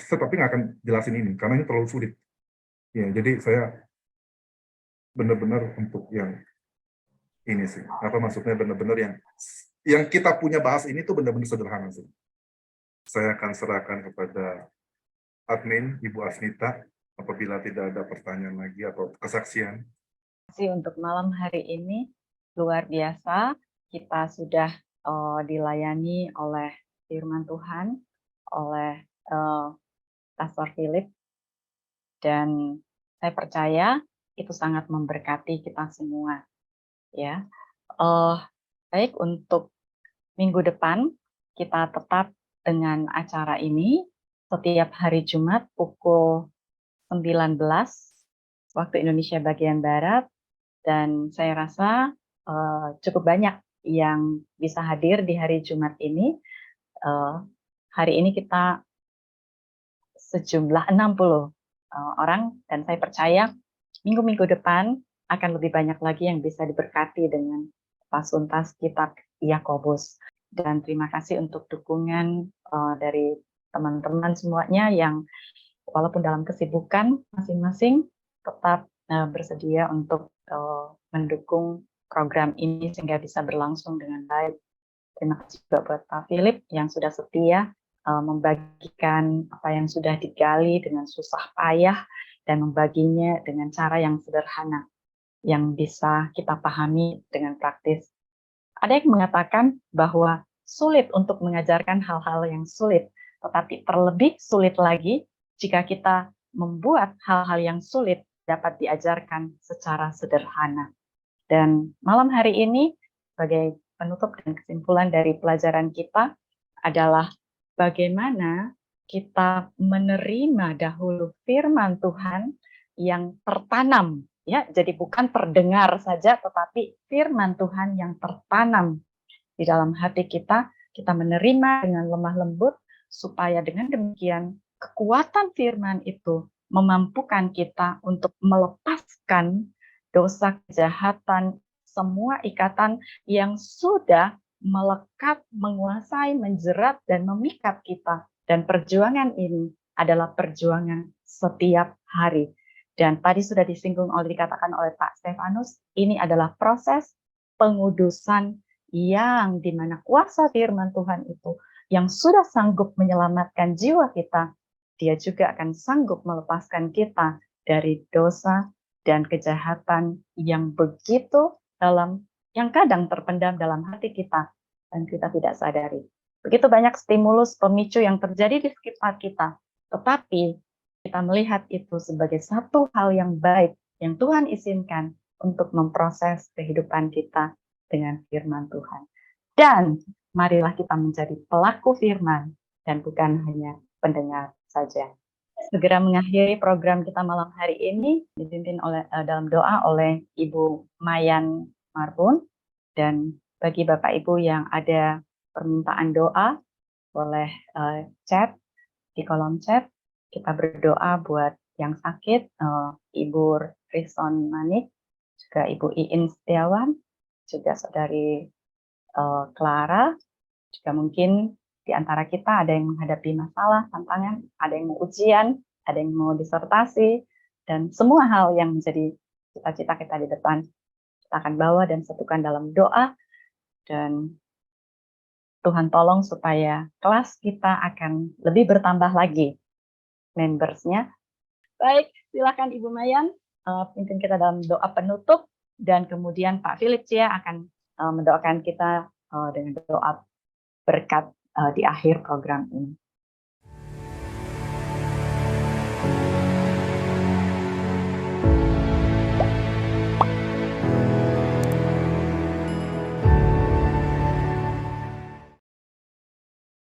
tapi nggak akan jelasin ini karena ini terlalu sulit. Ya, jadi saya benar-benar untuk yang ini sih. Apa maksudnya benar-benar yang kita punya bahas ini tuh benar-benar sederhana sih. Saya akan serahkan kepada admin Ibu Asnita apabila tidak ada pertanyaan lagi atau kesaksian. Terima kasih untuk malam hari ini. Luar biasa, kita sudah dilayani oleh firman Tuhan, oleh Pastor Philip, dan saya percaya itu sangat memberkati kita semua. Ya, baik, untuk minggu depan kita tetap dengan acara ini setiap hari Jumat pukul 19 waktu Indonesia bagian Barat, dan saya rasa cukup banyak yang bisa hadir di hari Jumat ini. Hari ini kita sejumlah 60 orang, dan saya percaya minggu-minggu depan akan lebih banyak lagi yang bisa diberkati dengan pasuntas kitab Yakobus. Dan terima kasih untuk dukungan dari teman-teman semuanya yang walaupun dalam kesibukan masing-masing tetap bersedia untuk mendukung program ini sehingga bisa berlangsung dengan baik. Terima kasih juga buat Pak Philip yang sudah setia membagikan apa yang sudah digali dengan susah payah dan membaginya dengan cara yang sederhana yang bisa kita pahami dengan praktis. Ada yang mengatakan bahwa sulit untuk mengajarkan hal-hal yang sulit, tetapi terlebih sulit lagi jika kita membuat hal-hal yang sulit dapat diajarkan secara sederhana. Dan malam hari ini sebagai penutup dan kesimpulan dari pelajaran kita adalah bagaimana kita menerima dahulu firman Tuhan yang tertanam, ya, jadi bukan terdengar saja, tetapi firman Tuhan yang tertanam di dalam hati kita, kita menerima dengan lemah lembut, supaya dengan demikian kekuatan firman itu memampukan kita untuk melepaskan dosa, kejahatan, semua ikatan yang sudah melekat, menguasai, menjerat, dan memikat kita. Dan perjuangan ini adalah perjuangan setiap hari. Dan tadi sudah disinggung dikatakan oleh Pak Stefanus, ini adalah proses pengudusan yang dimana kuasa firman Tuhan itu yang sudah sanggup menyelamatkan jiwa kita, dia juga akan sanggup melepaskan kita dari dosa dan kejahatan yang begitu dalam, yang kadang terpendam dalam hati kita, dan kita tidak sadari. Begitu banyak stimulus pemicu yang terjadi di sekitar kita, tetapi kita melihat itu sebagai satu hal yang baik yang Tuhan izinkan untuk memproses kehidupan kita dengan firman Tuhan. Dan marilah kita menjadi pelaku firman dan bukan hanya pendengar saja. Segera mengakhiri program kita malam hari ini dipimpin dalam doa oleh Ibu Mayan Marbun, dan bagi Bapak Ibu yang ada permintaan doa boleh chat di kolom chat. Kita berdoa buat yang sakit, Ibu Rison Manik, juga Ibu Iin Setiawan, juga Saudari Clara, juga mungkin di antara kita ada yang menghadapi masalah, tantangan, ada yang mau ujian, ada yang mau disertasi, dan semua hal yang menjadi cita-cita kita di depan, kita akan bawa dan satukan dalam doa, dan Tuhan tolong supaya kelas kita akan lebih bertambah lagi membersnya. Baik, silakan Ibu Mayan pimpin kita dalam doa penutup, dan kemudian Pak Philip Cia akan mendoakan kita dengan doa berkat di akhir program ini.